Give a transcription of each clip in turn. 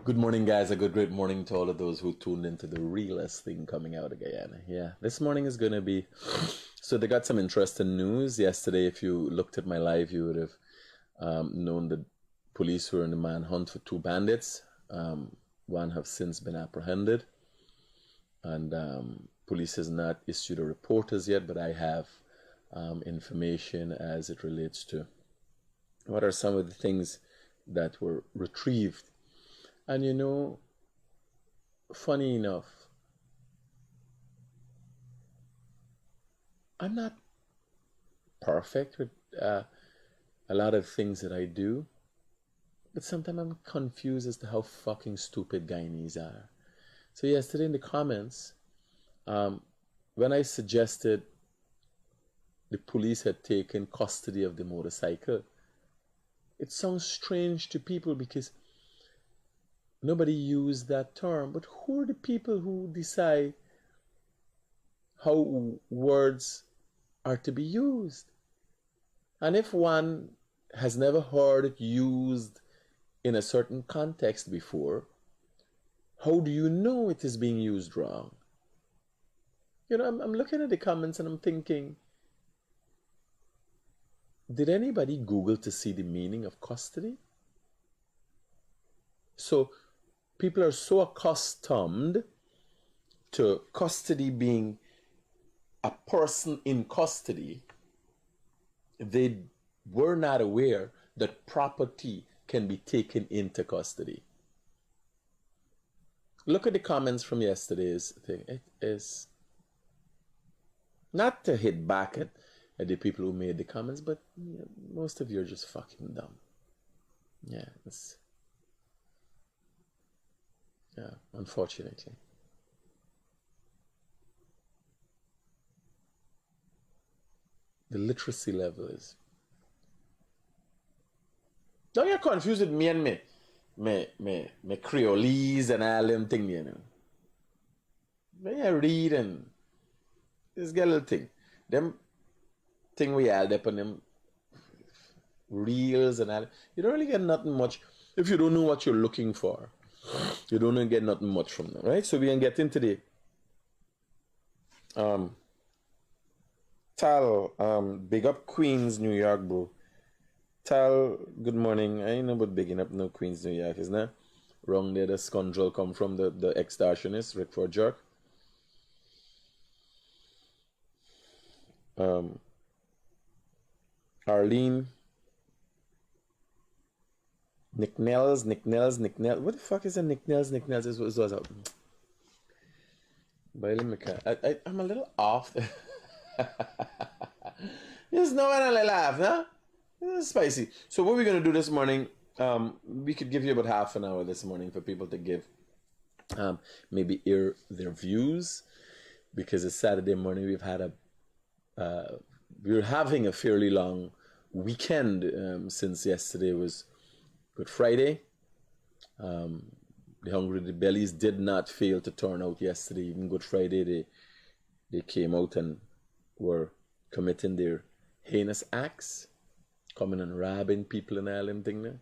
Good morning, guys. A great morning to all of those who tuned into the realest thing coming out of Guyana. Yeah, this morning is going to be. So, they got some interesting news. Yesterday, if you looked at my live, you would have known that police were in the manhunt for two bandits. One have since been apprehended, and police has not issued a report as yet, but I have information as it relates to what are some of the things that were retrieved. And funny enough, I'm not perfect with a lot of things that I do, but sometimes I'm confused as to how fucking stupid Guyanese are. So yesterday in the comments, when I suggested the police had taken custody of the motorcycle, it sounds strange to people because nobody used that term. But who are the people who decide how words are to be used? And if one has never heard it used in a certain context before, how do you know it is being used wrong? I'm looking at the comments and I'm thinking, did anybody Google to see the meaning of custody? So people are so accustomed to custody being a person in custody, they were not aware that property can be taken into custody. Look at the comments from yesterday's thing. It is not to hit back at the people who made the comments, but most of you are just fucking dumb. Yeah, unfortunately. The literacy level is. Don't get confused with me and me Creolese and all them thing. When you read and just get a little thing. Them thing we add up on them reels and all. You don't really get nothing much if you don't know what you're looking for. You don't get nothing much from them, right? So we can get into the Tal, big up Queens, New York, bro. Tal, good morning. I ain't know about bigging up no Queens, New York, isn't it? Wrong there, the scoundrel come from the extortionist, Rick for Jerk. Arlene. Nick Nels. What the fuck is a Nick Nels? This was out. I'm a little off. There's no one to laugh, no? This is spicy. So what we're gonna do this morning, we could give you about half an hour this morning for people to give maybe air their views, because it's Saturday morning. We're having a fairly long weekend since yesterday was Good Friday. The Hungry Bellies did not fail to turn out yesterday. Even Good Friday, they came out and were committing their heinous acts, coming and robbing people and all them thing there.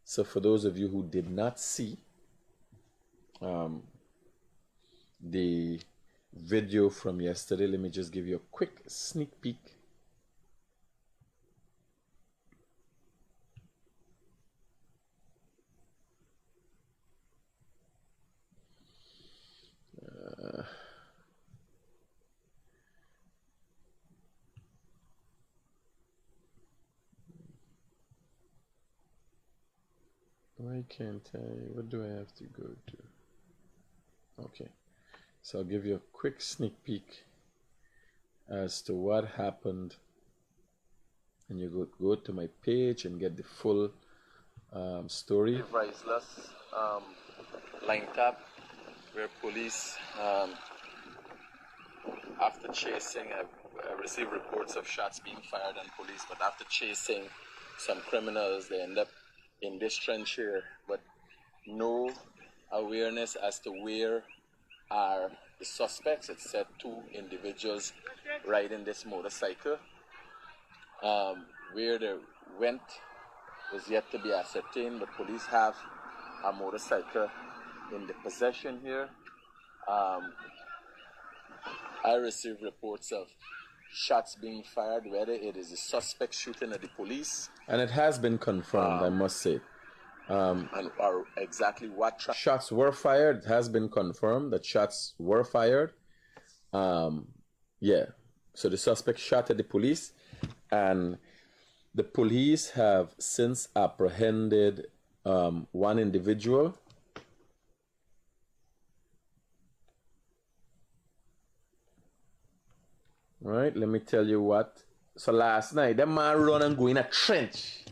So for those of you who did not see the video from yesterday, let me just give you a quick sneak peek. Why can't I? What do I have to go to? Okay, so I'll give you a quick sneak peek as to what happened, and you go to my page and get the full story. Priceless line tap where police, after chasing, I received reports of shots being fired on police, but after chasing some criminals, they end up in this trench here, but no awareness as to where are the suspects. It said two individuals riding this motorcycle. Where they went, is yet to be ascertained, but police have a motorcycle in the possession here. I received reports of shots being fired, whether it is a suspect shooting at the police. And it has been confirmed, I must say. Or exactly what shots were fired. It has been confirmed that shots were fired. Yeah. So the suspect shot at the police, and the police have since apprehended one individual. Right, let me tell you what. So last night, that man run and go in a trench.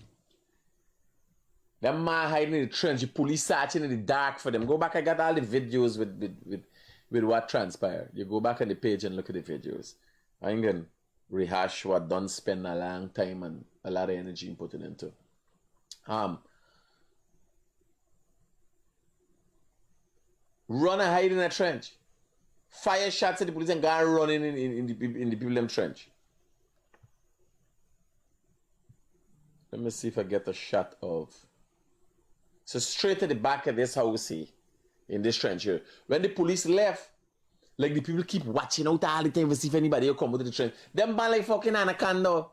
That man hiding in the trench. The police searching in the dark for them. Go back, I got all the videos with what transpired. You go back on the page and look at the videos. I ain't gonna rehash what Don spent a long time and a lot of energy putting into. Run and hide in a trench. Fire shots at the police and go running in the people in trench. Let me see if I get a shot of. So straight at the back of this house here, in this trench here. When the police left, like the people keep watching out all the time to see if anybody will come out of the trench. Them ban like fucking anaconda.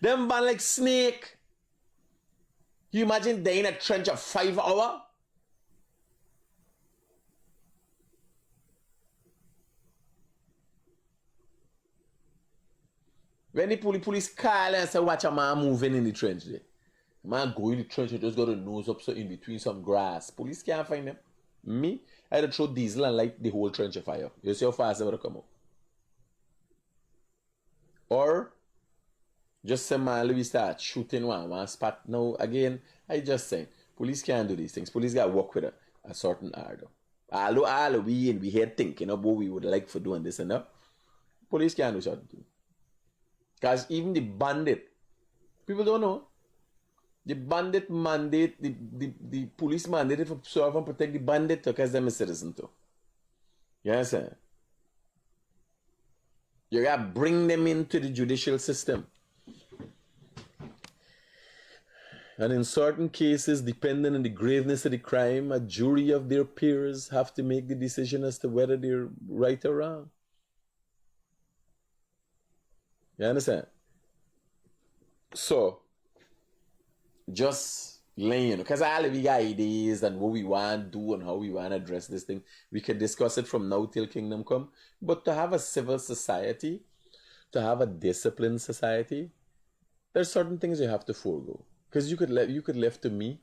Them ban like snake. You imagine they in a trench of 5 hours? When the police call and say, watch a man moving in the trench there. The man go in the trench and just got a nose up so in between some grass. Police can't find them. Me, I had to throw diesel and light the whole trench of fire. You see how fast they would come up. Or, just say man, we start shooting one spot. Now, again, I just saying, police can't do these things. Police got to work with a certain order. Although we here thinking about what we would like for doing this and that, police can't do certain things. Because even the bandit, people don't know. The bandit mandate, the police mandated for serve and protect the bandit because they're a citizen too. You understand? You gotta bring them into the judicial system. And in certain cases, depending on the graveness of the crime, a jury of their peers have to make the decision as to whether they're right or wrong. You understand? So, just laying, because all of we got ideas and what we want to do and how we want to address this thing. We can discuss it from now till kingdom come. But to have a civil society, to have a disciplined society, there's certain things you have to forego. Because you could left to me.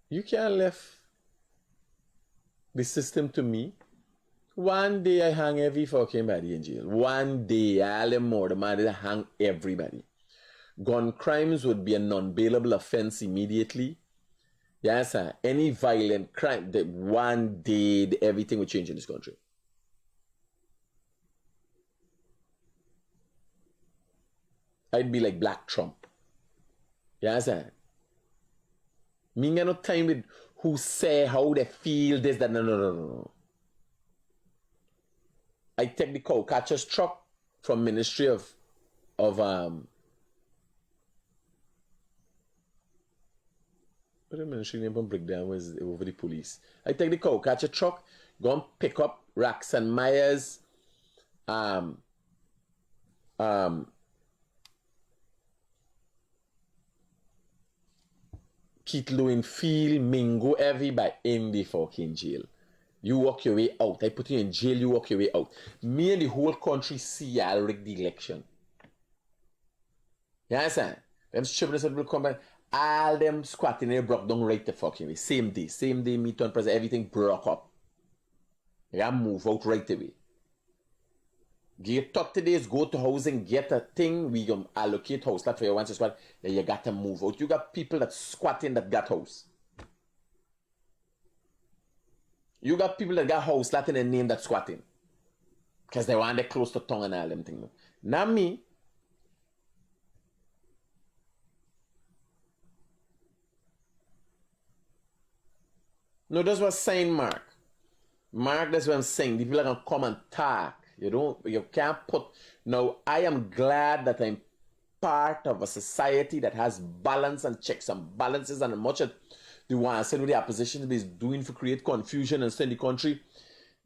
You can't left the system to me. One day I hang every fucking body in jail. One day, all the more, the man I hang everybody. Gun crimes would be a non-bailable offense immediately. Yes, sir. Any violent crime, that one day everything would change in this country. I'd be like Black Trump. Yes, sir. Me got no time with who say how they feel this, that, no. I take the cow catcher's truck from Ministry of what the ministry name from breakdown was over the police. I take the cow catcher truck, go and pick up Rax and Myers, Keith Lewin Field, Mingo, everybody in the fucking jail. You walk your way out. I put you in jail, you walk your way out. Me and the whole country see y'all rig the election. You understand? Them stupid will come back. All them squatting there broke down right the fucking way. Same day, me turn president, everything broke up. You gotta move out right away. Get 30 days, go to housing, get a thing, we gonna allocate house lot for your one squad, then you gotta move out. You got people that squatting that got house. You got people that got house lot in the name that squatting. Because they want to close to tongue and all them things. Not me. No, that's what I'm saying, Mark. Mark, that's what I'm saying. The people are going to come and talk. You can't put, now I am glad that I'm part of a society that has balance and checks and balances, and much of the one said with the opposition is doing for create confusion and stay in the country,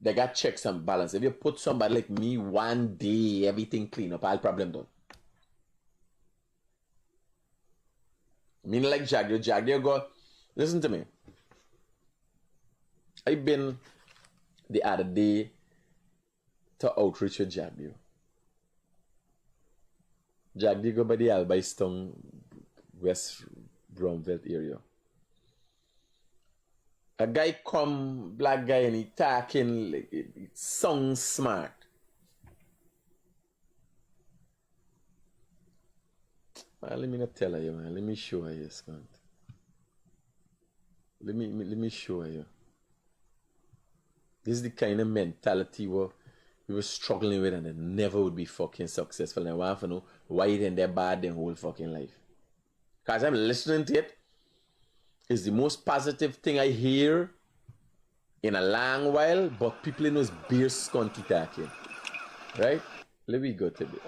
they got checks and balance. If you put somebody like me one day, everything clean up, all problem done. Mean like Jagdio go, listen to me. I've been the other day to outreach with Jagdio. Jagdio go by the Albaiston, West Bromville area. A guy come, black guy, and he talking, like, it sounds smart. Well, let me not tell you, man. Let me show you, Scott. Let me show you. This is the kind of mentality we were struggling with, and they never would be fucking successful. And I want to know why it ain't that bad their whole fucking life. Because I'm listening to it. It's the most positive thing I hear in a long while, but people in those beer skunky talking. Right? Let me go to this.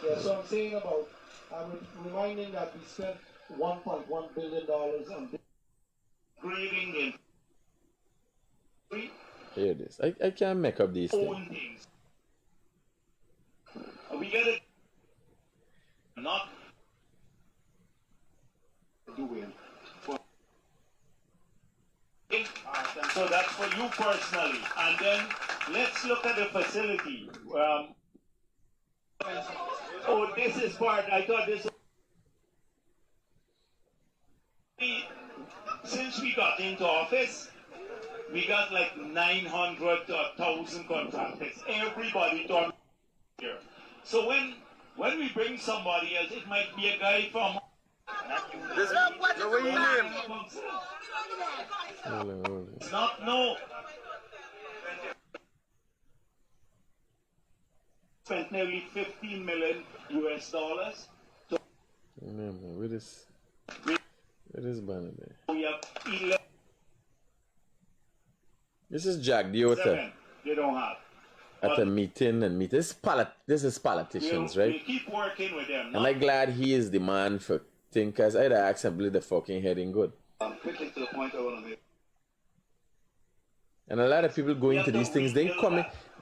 Yeah, so I'm saying about, I'm reminding that we spent $1.1 billion on grading in. Here it is. I can't make up these things. We get it. Not doing. So that's for you personally. And then let's look at the facility. Oh, this is part. I thought this. Since we got into office, we got like 900 to 1,000 contractors. Everybody done here. So when we bring somebody else, it might be a guy from. This, the way you name. It's not no. Spent nearly 15 million US dollars. So where is Banner? We have 11. This is Jack Diota. They don't have. At a meeting and meet. This is politicians, right? We keep working with them. Am I glad he is the man for thinkers? I'd actually the fucking heading good. Quickly to the point I want to make. And a lot of people go into these things, they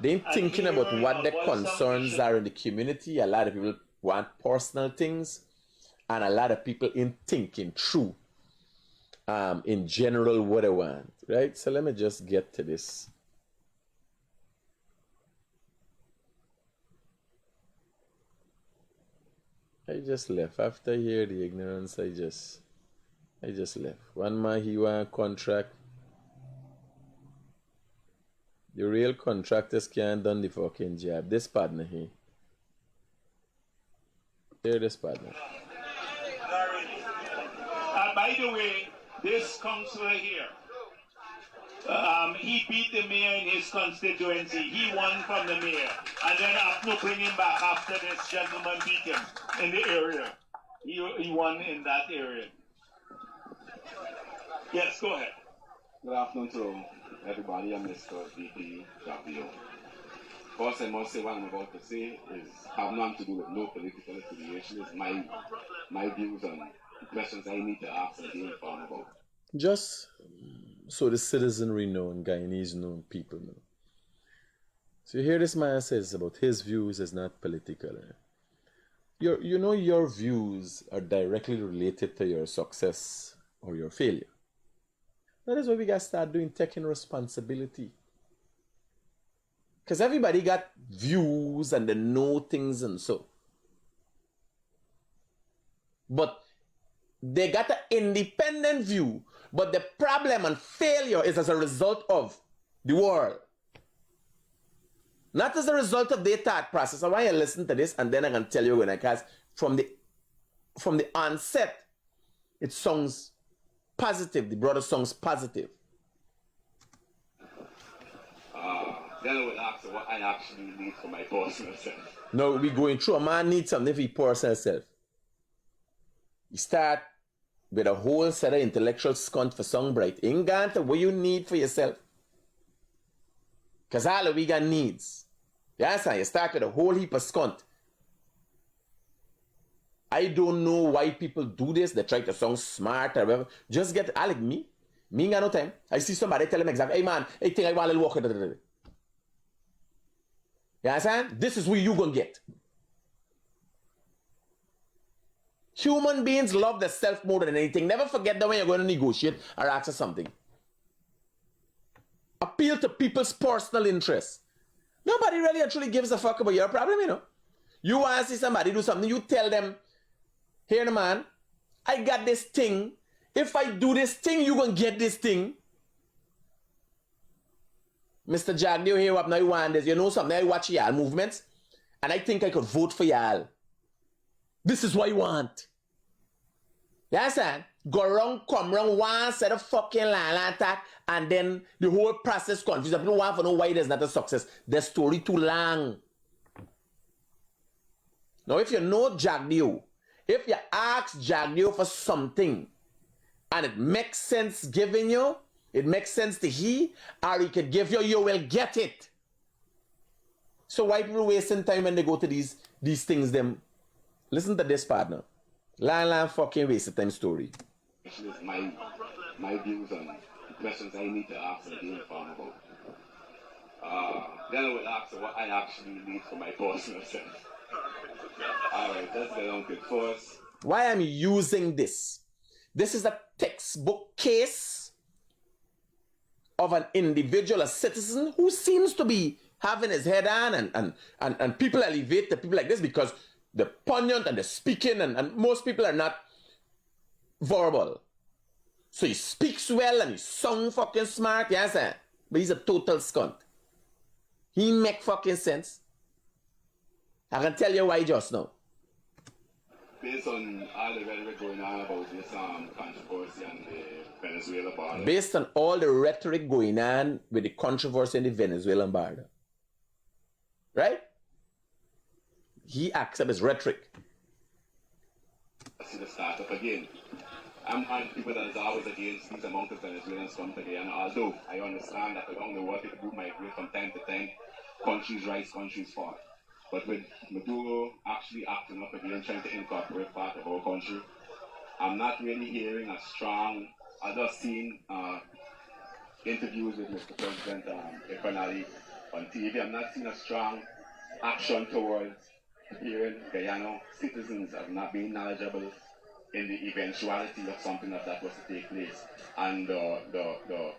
ain't thinking about what their concerns are in the community. A lot of people want personal things, and a lot of people ain't thinking through in general what they want, right? So let me just get to this. I just left. After I hear the ignorance, I just left. One man, he want a contract. The real contractors can't done the fucking job. This partner here. Here, this partner. By the way, this councillor here, he beat the mayor in his constituency. He won from the mayor. And then after bring him back after this gentleman beat him in the area. He won in that area. Yes, go ahead. Good afternoon to everybody. I'm Mr. DP W. First, I must say what I'm about to say is have nothing to do with no political affiliation. It's my views on the questions I need to ask and be informed about. Just so the citizenry know and Guyanese know and people know. So you hear this man says about his views is not political. Your views are directly related to your success or your failure. That is why we got to start taking responsibility. Because everybody got views and they know things and so. But they got an independent view. But the problem and failure is as a result of the world. Not as a result of their thought process. I want you to listen to this and then I can tell you when I cast from the onset, it sounds positive. The brother sounds positive. Then I would ask what I actually need for my personal self. No, we going through. A man needs something for his personal self. You start with a whole set of intellectual scunt for Songbright. Ain't got what you need for yourself. Because all of we got needs. You understand? You start with a whole heap of scunt. I don't know why people do this. They try to sound smart or whatever. Just get, like me. Me ain't got no time. I see somebody tell them exactly, hey man, I think I want a little walk. You understand? This is what you gonna get. Human beings love the self more than anything. Never forget that when you're going to negotiate or ask for something. Appeal to people's personal interests. Nobody really actually gives a fuck about your problem, you know. You want to see somebody do something, you tell them, here, man, I got this thing. If I do this thing, you gonna get this thing. Mr. Jack, you hear what now you want this? You know something? I watch y'all movements, and I think I could vote for y'all. This is what you want. You understand? Go around, come around, one set of fucking land attack, and then the whole process confused. People want to know why it is not a success. The story too long. Now, if you know Jack Dio, if you ask Jack Dio for something, and it makes sense giving you, it makes sense to he, or he could give you, you will get it. So why people wasting time when they go to these things, them? Listen to this, partner. Land fucking waste of time story. This is my views on the questions I need to ask and be informed about. Then I will ask what I actually need for my personal self. Alright, let's get on to it first. Why I'm using this? This is a textbook case of an individual, a citizen who seems to be having his head on, and people elevate the people like this because the pungent and the speaking, and most people are not verbal. So he speaks well and he sounds fucking smart, yes, but he's a total scunt. He make fucking sense. I can tell you why just now. Based on all the rhetoric going on about this controversy and the Venezuela border. Based on all the rhetoric going on with the controversy in the Venezuelan border. Right? He accepts his rhetoric. I see the startup again. I'm on people that is always against these amount of Venezuelans come to Guyana, although I understand that along the world people do migrate from time to time. Countries rise, countries fall. But with Maduro actually acting up again, trying to incorporate part of our country, I'm not really hearing a strong, I've just seen interviews with Mr. President Ekonali on TV. I'm not seeing a strong action towards hearing Guyana citizens of not being knowledgeable in the eventuality of something that was to take place. And the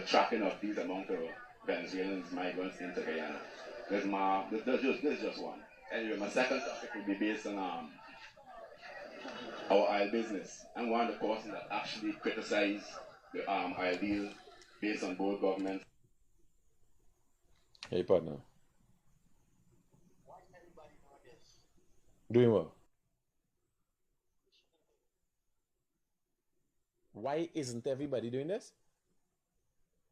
tracking of these amount of Venezuelans migrants into Guyana. There's just one. Anyway, my second topic will be based on our oil business. I'm one of the persons that actually criticize the oil deal based on both governments. Hey, partner. Why is everybody doing this? Doing what? Why isn't everybody doing this?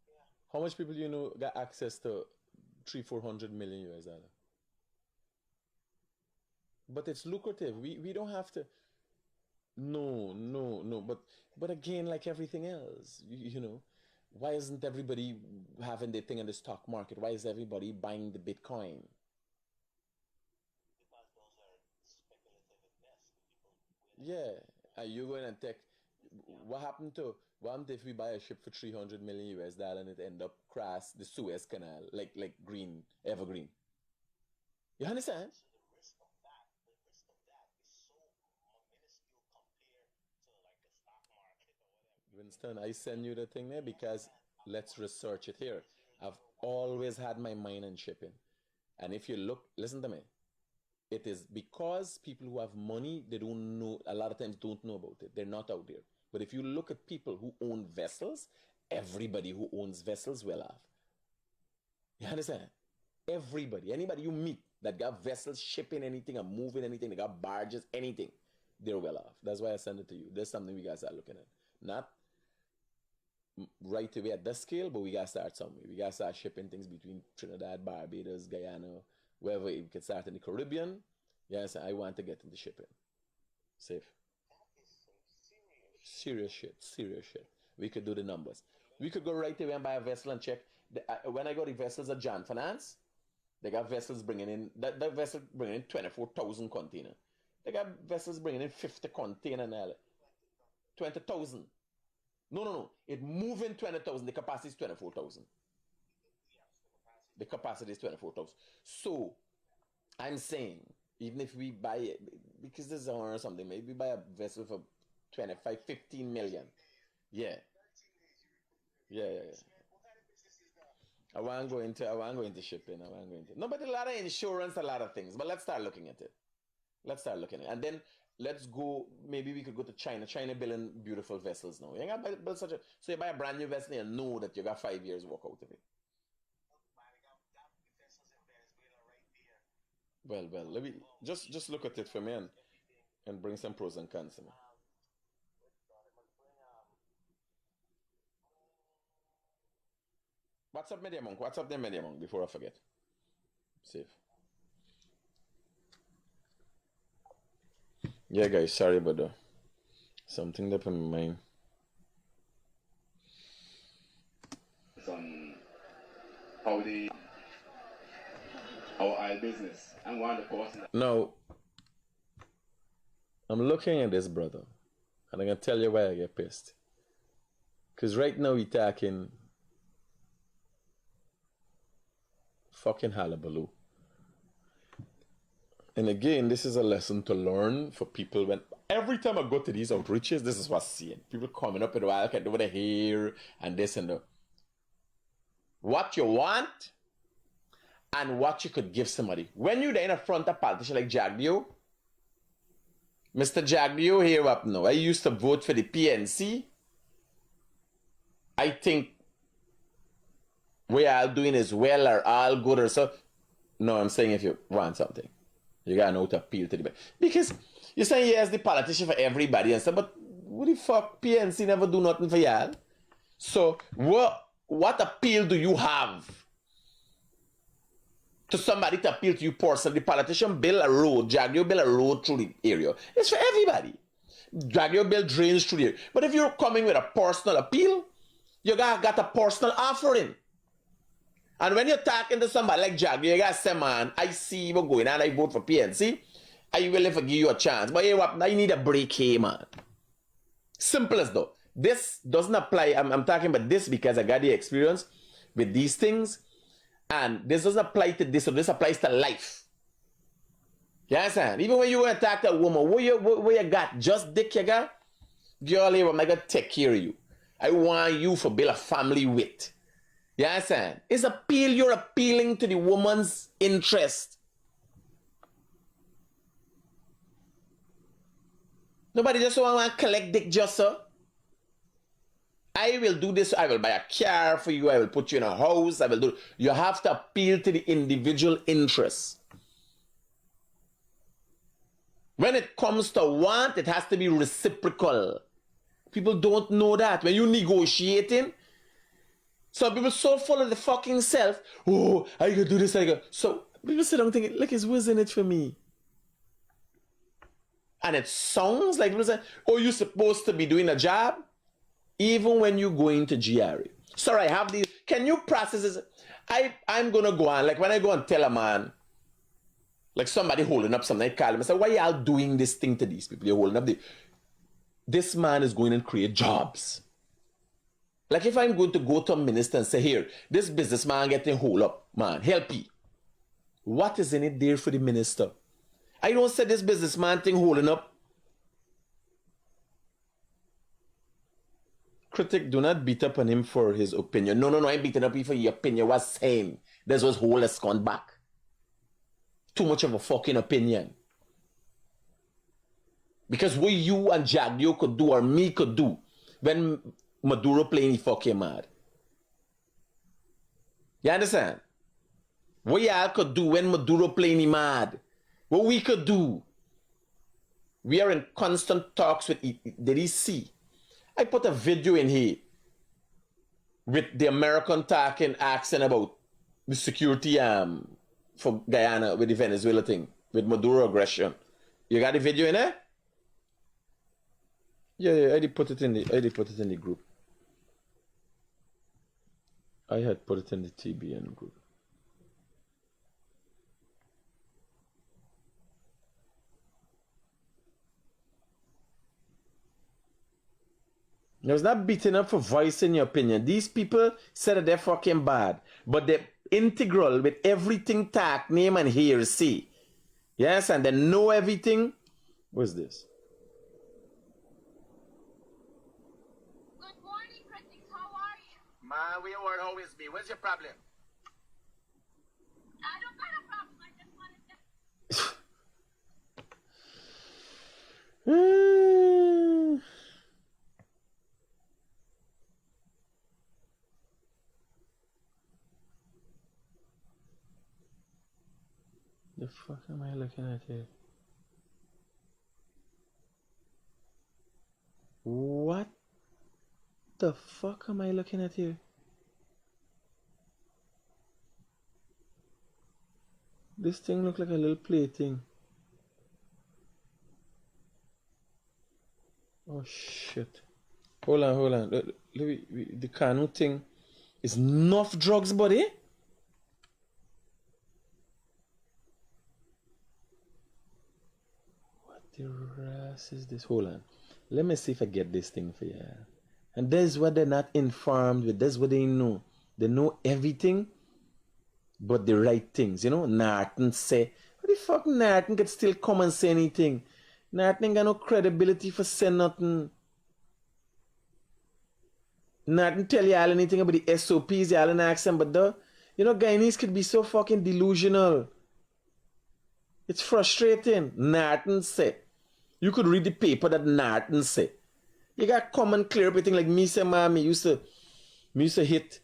Yeah. How much people do you know got access to 300-400 million US dollar? But it's lucrative. We don't have to. No. But again, like everything else, you know, why isn't everybody having their thing in the stock market? Why is everybody buying the Bitcoin? Because those are speculative investments. Yeah, are you going and take? What happened if we buy a ship for 300 million US dollar and it end up cross the Suez Canal like Evergreen? You understand? So the risk of that is so minuscule compared to like the stock market or whatever. Winston, I send you the thing there because let's research it here. I've always had my mind on shipping. And if you look, listen to me. It is because people who have money, they don't know, a lot of times don't know about it. They're not out there. But if you look at people who own vessels, everybody who owns vessels will have. You understand? Everybody, anybody you meet that got vessels, shipping anything or moving anything, they got barges, anything, they're well off. That's why I send it to you. There's something we guys are looking at. Not right away at this scale, but we got to start somewhere. We got to start shipping things between Trinidad, Barbados, Guyana, wherever we can start in the Caribbean. Yes, I want to get into shipping. Safe. Serious shit. We could do the numbers. We could go right away and buy a vessel and check When I got the vessels at Jan Finance, they got vessels bringing in, that vessel bringing in 24,000 container. They got vessels bringing in 50 container now. 20,000. No. It moving 20,000. The capacity is 24,000. The capacity is 24,000. So, I'm saying, even if we buy it, because this is or something, maybe buy a vessel for 25, 15 million. Yeah. Yeah. I want to go into shipping. No, but a lot of insurance, a lot of things. But let's start looking at it. And then let's go, maybe we could go to China. China building beautiful vessels now. You gotta build so you buy a brand new vessel and know that you got 5 years work out of it. Well, let me just look at it for me and bring some pros and cons to me. What's up, Media Monk? What's up there, Media Monk? Before I forget. Save. Yeah, guys, sorry about that. Something that in my mind. Our oil business and one of the course. Now, I'm looking at this brother, and I'm gonna tell you why I get pissed. Cause right now we talking fucking hullabaloo. And again, this is a lesson to learn for people. When every time I go to these outreaches, this is what I'm seeing. People coming up with I can do the hair and this and that. What you want and what you could give somebody. When you're there in front of a politician like Jagdio, Mr. Jagdio here up now. I used to vote for the PNC. I think we are doing as well or all good or so. No, I'm saying if you want something, you gotta know how to appeal to the back. Because you're saying yes, the politician for everybody and stuff, but what the fuck, PNC never do nothing for y'all. So what appeal do you have to somebody to appeal to you personally? The politician build a road, Jagdio build a road through the area. It's for everybody. Jagdio build drains through the area. But if you're coming with a personal appeal, you got a personal offering. And when you're talking to somebody like Jagdio, you gotta say, man, I see what's going on, I vote for PNC, I will never give you a chance. But hey, what, now you need a break here, man. Simple as though. This doesn't apply. I'm talking about this because I got the experience with these things. And this doesn't apply to this, so this applies to life. You understand? Even when you want to talk to a woman, what you got? Just dick you got? Girl, here, I'm gonna take care of you. I want you to build a family with. You understand? It's appeal, you're appealing to the woman's interest. Nobody just want to collect dick just so. I will do this, I will buy a car for you, I will put you in a house, I will do. You have to appeal to the individual interests. When it comes to want, it has to be reciprocal. People don't know that. When you're negotiating, some people so full of the fucking self. Oh, I can do this, I can. So people sit down thinking, look, it's what's in it for me. And it sounds like people say, oh, you're supposed to be doing a job. Even when you go into GRA. Sorry, I have these. Can you process this? I'm going to go on. Like when I go and tell a man, like somebody holding up something, I call him and say, why y'all doing this thing to these people? You're holding up this man is going to create jobs. Like if I'm going to go to a minister and say, here, this businessman getting hold up, man, help me. What is in it there for the minister? I don't say this businessman thing holding up. Critic, do not beat up on him for his opinion. No, I'm beating up for your opinion. What's saying? This was whole has gone back. Too much of a fucking opinion. Because what you and Jagdio could do or me could do when Maduro playing he fucking mad. You understand? What y'all could do when Maduro playing he mad. What we could do. We are in constant talks with Diddy see. I put a video in here with the American talking accent about the security for Guyana with the Venezuela thing, with Maduro aggression. You got the video in there? Yeah, I did put it in the group. I had put it in the TBN group. I was not beaten up for voicing your opinion. These people said that they're fucking bad, but they're integral with everything tag, name, and hearsay. Yes, and they know everything. What's this? Good morning, Critic. How are you? Man, we are always be. What's your problem? I don't got a problem. I just wanted to... The fuck am I looking at here? What the fuck am I looking at here? This thing look like a little plaything. Oh shit. Hold on. The C.A.N.U thing is enough drugs, buddy. What the ass is this? Hold on. Let me see if I get this thing for you. And that's what they're not informed with. That's what they know. They know everything but the right things. You know, Norton say, what the fuck Norton could still come and say anything? Norton ain't got no credibility for saying nothing. Norton tell y'all anything about the SOPs, y'all and ask them, but you know, Guyanese could be so fucking delusional. It's frustrating. Norton say. You could read the paper that Norton say. You got come and clear everything like me say, man, me used to hit.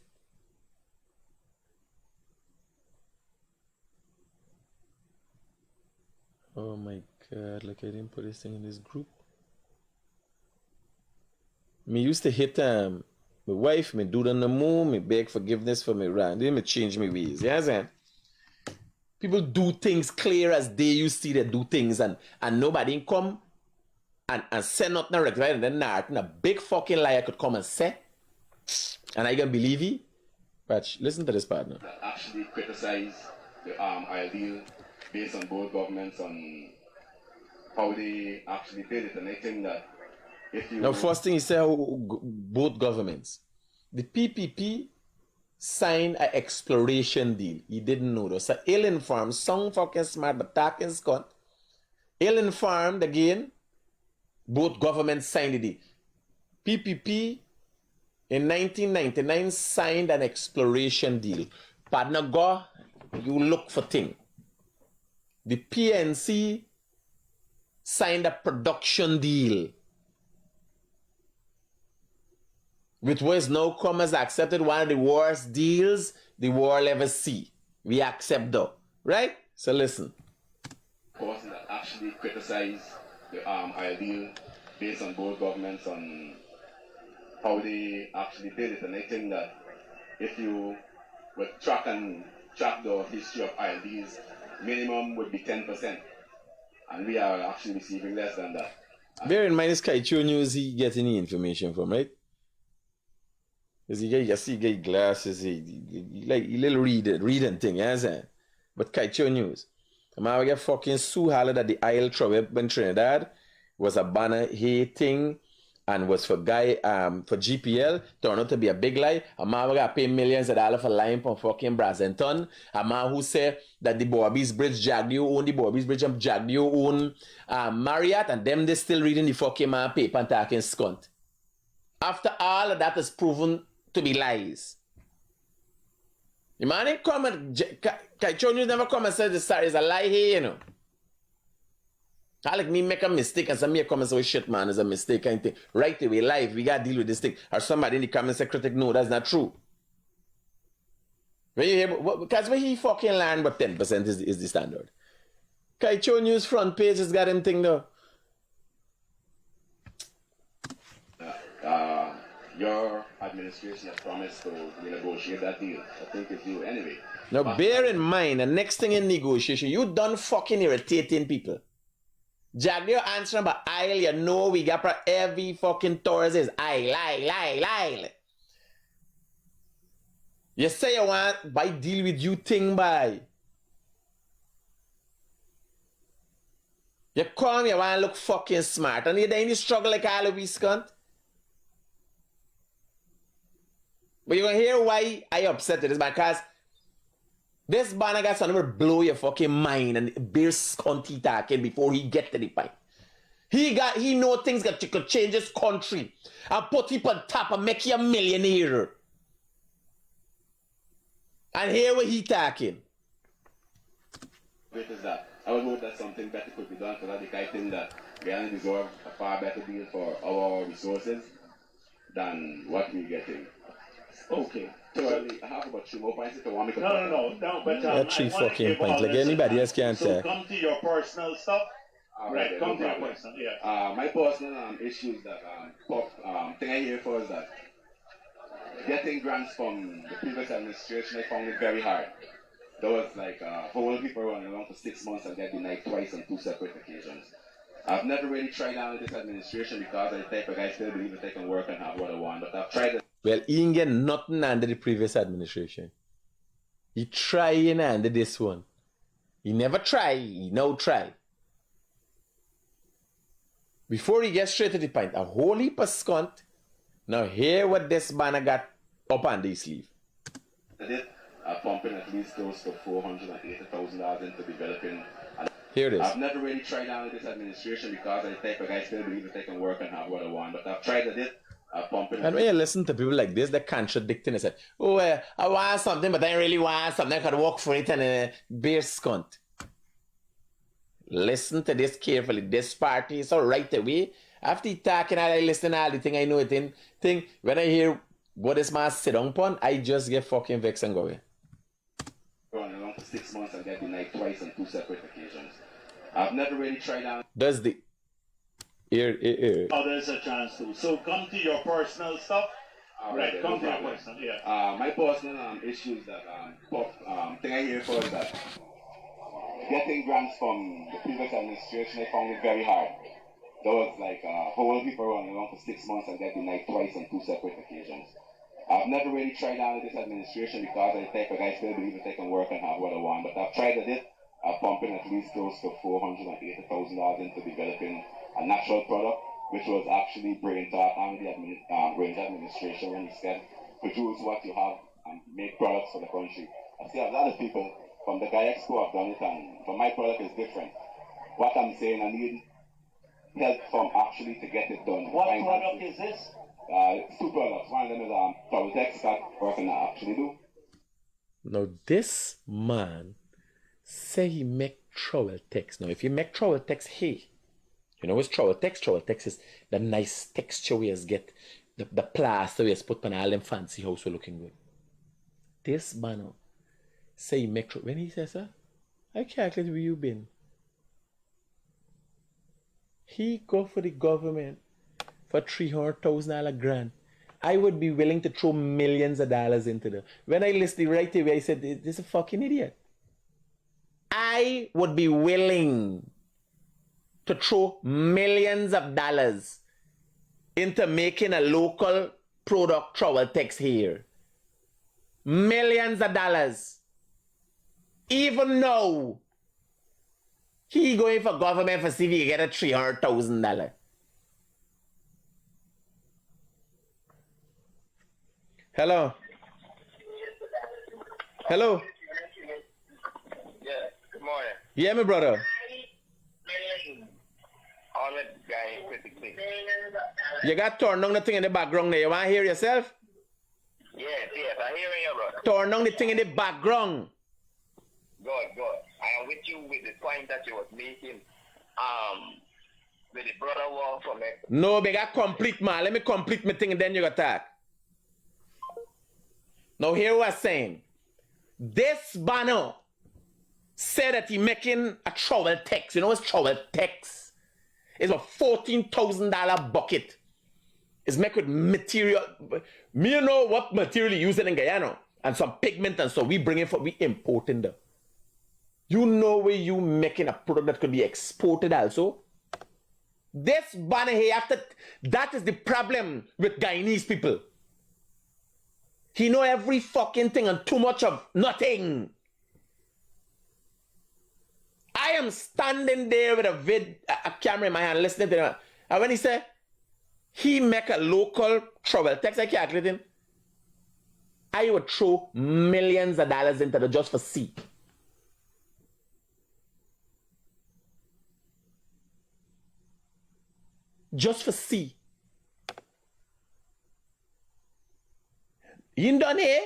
Oh my God, like I didn't put this thing in this group. Me used to hit my wife, me do it on the moon, me beg forgiveness for me wrong. Then me change my ways. You understand? People do things clear as they used to see they do things and nobody come and say nothing right, and then Norton, a big fucking liar, could come and say, and I can believe he. But listen to this partner. Actually criticize the ideal based on both governments on how they actually did it, and I think that if you... Now, first thing he said, both governments. The PPP signed an exploration deal. He didn't know those. So ill-informed, some fucking smart, but talking scunt. Ill-informed again. Both governments signed the deal. PPP in 1999 signed an exploration deal. Partner go, you look for thing. The PNC signed a production deal, which was now come as accepted one of the worst deals the world ever see. We accept though, right? So listen. Person that actually criticize the ideal based on both governments on how they actually did it, and I think that if you would track the history of ILDs, minimum would be 10%, and we are actually receiving less than that. Bear in mind, this C.A.N.U he get any information from, right? Because you see, he get glasses, he like a little reading thing, you understand? But C.A.N.U. The man we get fucking Sue Haller that the Isle trouble in Trinidad was a banner hate thing and was for guy for GPL, turned out to be a big lie. A man we got pay millions of dollars for lying for fucking Brazenton. A man who said that the Bobby's Bridge Jagdio own the Bobby's Bridge and Jagdio own Marriott, and them they still reading the fucking man paper and talking scunt. After all of that is proven to be lies. The man ain't come and C.A.N.U never come and say the story is a lie here, you know. I like me make a mistake and some me come and say, oh, shit, man, it's a mistake kind of thing. Right away, live, we gotta deal with this thing. Or somebody in the comments say, Critic, no, that's not true. When you hear, because when he fucking learn, but 10% is the standard. C.A.N.U's front page has got him thing though. Your administration has promised to renegotiate that deal. I think it's due anyway. Now, bear in mind, the next thing in negotiation, you done fucking irritating people. Jagdio answering about Isle, you know we got every fucking Thursday is Isle. You say you want by deal with you thing by. You come, you want to look fucking smart, and you then struggle like all of these cunt. But you're gonna hear why I upset with this, because this banner got something to blow your fucking mind and bear cunt he talking before he get to the point. He know things that could change his country and put it on top and make you a millionaire. And hear what he talking. Great is that. I would hope that something better could be done for that. I think that Guyana deserve a far better deal for our resources than what we're getting. Okay. So I have about 3 more points if you want me to. No. But That's 3 fucking points. Like anybody else can say. So come to your personal stuff. Right, come to your personal. Yeah. My personal issues that thing I hear for is that getting grants from the previous administration, I found it very hard. There was like whole people running around for 6 months and get denied twice on 2 separate occasions. I've never really tried out with this administration because I think I still believe that they can work and have what I want. But I've tried it. Well, he ain't get nothing under the previous administration. He trying under this one. He never try, he now try. Before he gets straight to the point, a whole heap of scunt. Now hear what this banner got up on the sleeve. I did pumping at least close to $480,000 into developing. Here it is. I've never really tried out with this administration because I think I still believe that they can work and have what I want. But I've tried it. And when you listen to people like this, they're contradicting and say, oh, I want something, but I really want something. I could work for it and bear scunt. Listen to this carefully. This party is all right away. After he talking, I listen to all the thing, I know it in thing. When I hear what this man sit down upon, I just get fucking vexed and go away. Running around for 6 months and get denied twice on 2 separate occasions. I've never really tried out. Does the here. Oh, there's a chance to. So come to your personal stuff. Right, come to your personal. Yeah. My personal issues that thing I hear for is that getting grants from the previous administration, I found it very hard. There was like whole people running around for 6 months and get denied twice on 2 separate occasions. I've never really tried out with this administration because I think I still believe that they can work and have what I want. But I've tried it. Pumping at least close to $480,000 into developing a natural product, which was actually brilliant and the range administration when he said, produce what you have and make products for the country. I see a lot of people from the Guy Expo have done it, and for my product is different. What I'm saying, I need help from actually to get it done. What product is this? 2 products. One of them is Travel Text that person actually do. Now this man say he make travel text. Now if you make travel text, hey, you know what's travel text? Travel text is the nice texture we get, the plaster we put on all them fancy house we looking good. This man say he make when he says, sir, I calculate where you been. He go for the government for $300,000 grant. I would be willing to throw millions of dollars into them. When I listened right away, I said, this is a fucking idiot. I would be willing to throw millions of dollars into making a local product travel text here. Millions of dollars. Even now, he going for government for see if he get a $300,000. Hello. Hello. Yeah, good morning. Yeah, my brother. All that guy critically. You got turn on the thing in the background there. You want to hear yourself? Yes, I hear you, brother. Turn on the thing in the background. Good. I am with you with the point that you was making. With the brother war from it. No, but I complete, man. Let me complete my thing and then you got that. Now here what I'm saying. This banner said that he making a travel text. You know what's travel text? It's a $14,000 bucket. It's made with material. Me you know what material you using in Guyana. And some pigment and so we bring it for, we importing them. You know where you making a product that could be exported also? This banner here, after that is the problem with Guyanese people. He know every fucking thing and too much of nothing. I am standing there with a camera in my hand listening to him. And when he said, he make a local trouble text, I calculating, I would throw millions of dollars into the just for C. Just for C. You done here?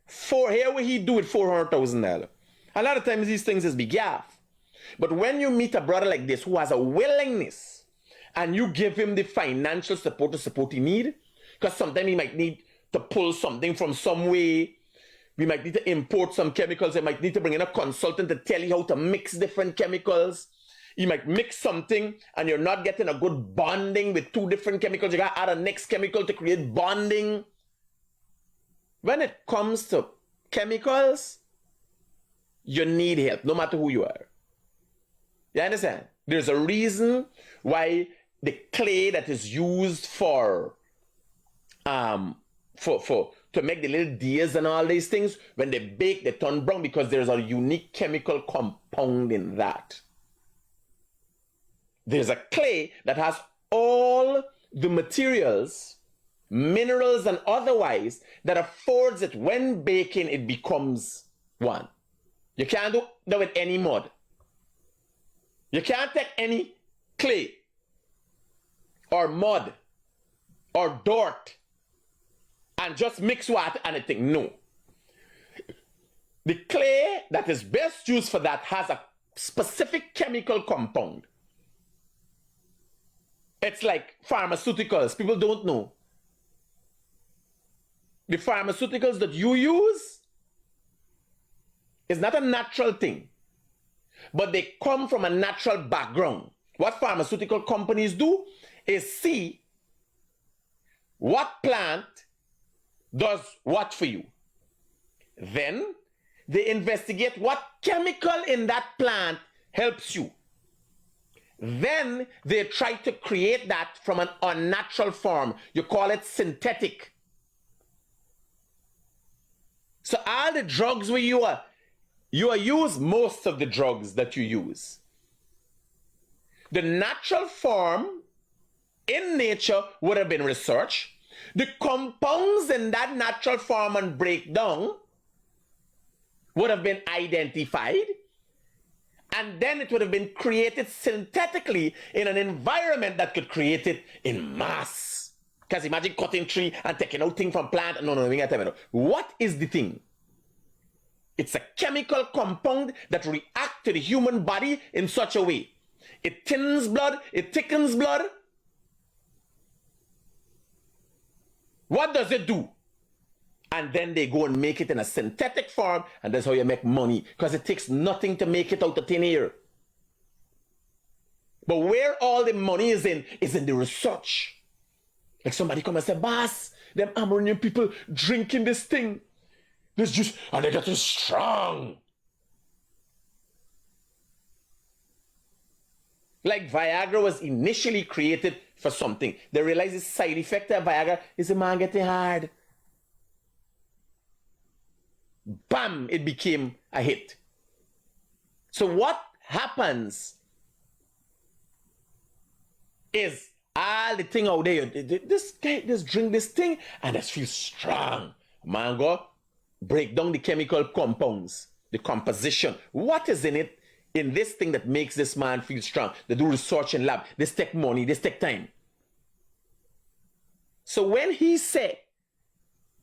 Here what he do with $400,000. A lot of times these things is big gaff. But when you meet a brother like this who has a willingness and you give him the financial support he need, because sometimes he might need to pull something from some way. We might need to import some chemicals. They might need to bring in a consultant to tell you how to mix different chemicals. You might mix something and you're not getting a good bonding with two different chemicals. You got to add a next chemical to create bonding. When it comes to chemicals, you need help, no matter who you are. You understand? There's a reason why the clay that is used to make the little deers and all these things, when they bake, they turn brown because there's a unique chemical compound in that. There's a clay that has all the materials, minerals and otherwise, that affords it when baking, it becomes one. You can't do that with any mud. You can't take any clay or mud or dirt and just mix water and it thing. No. The clay that is best used for that has a specific chemical compound. It's like pharmaceuticals. People don't know. The pharmaceuticals that you use is not a natural thing, but they come from a natural background. What pharmaceutical companies do is see what plant does what for you. Then they investigate what chemical in that plant helps you. Then they try to create that from an unnatural form. You call it synthetic. So all the drugs where you use most of the drugs that you use. The natural form in nature would have been researched. The compounds in that natural form and breakdown would have been identified. And then it would have been created synthetically in an environment that could create it in mass. Because imagine cutting tree and taking out thing from plant. No. What is the thing? It's a chemical compound that reacts to the human body in such a way. It thins blood, it thickens blood. What does it do? And then they go and make it in a synthetic form, and that's how you make money, because it takes nothing to make it out of thin air. But where all the money is in the research. Like somebody come and say, boss, them Amazonian people drinking this thing. This juice, and they get it strong. Like Viagra was initially created for something. They realized the side effect of Viagra is the man getting hard. Bam, it became a hit. So what happens is all the thing out there, this guy just drink this thing and it feels strong. Man go break down the chemical compounds, the composition. What is in it, in this thing that makes this man feel strong? They do research in lab. This take money, this take time. So when he said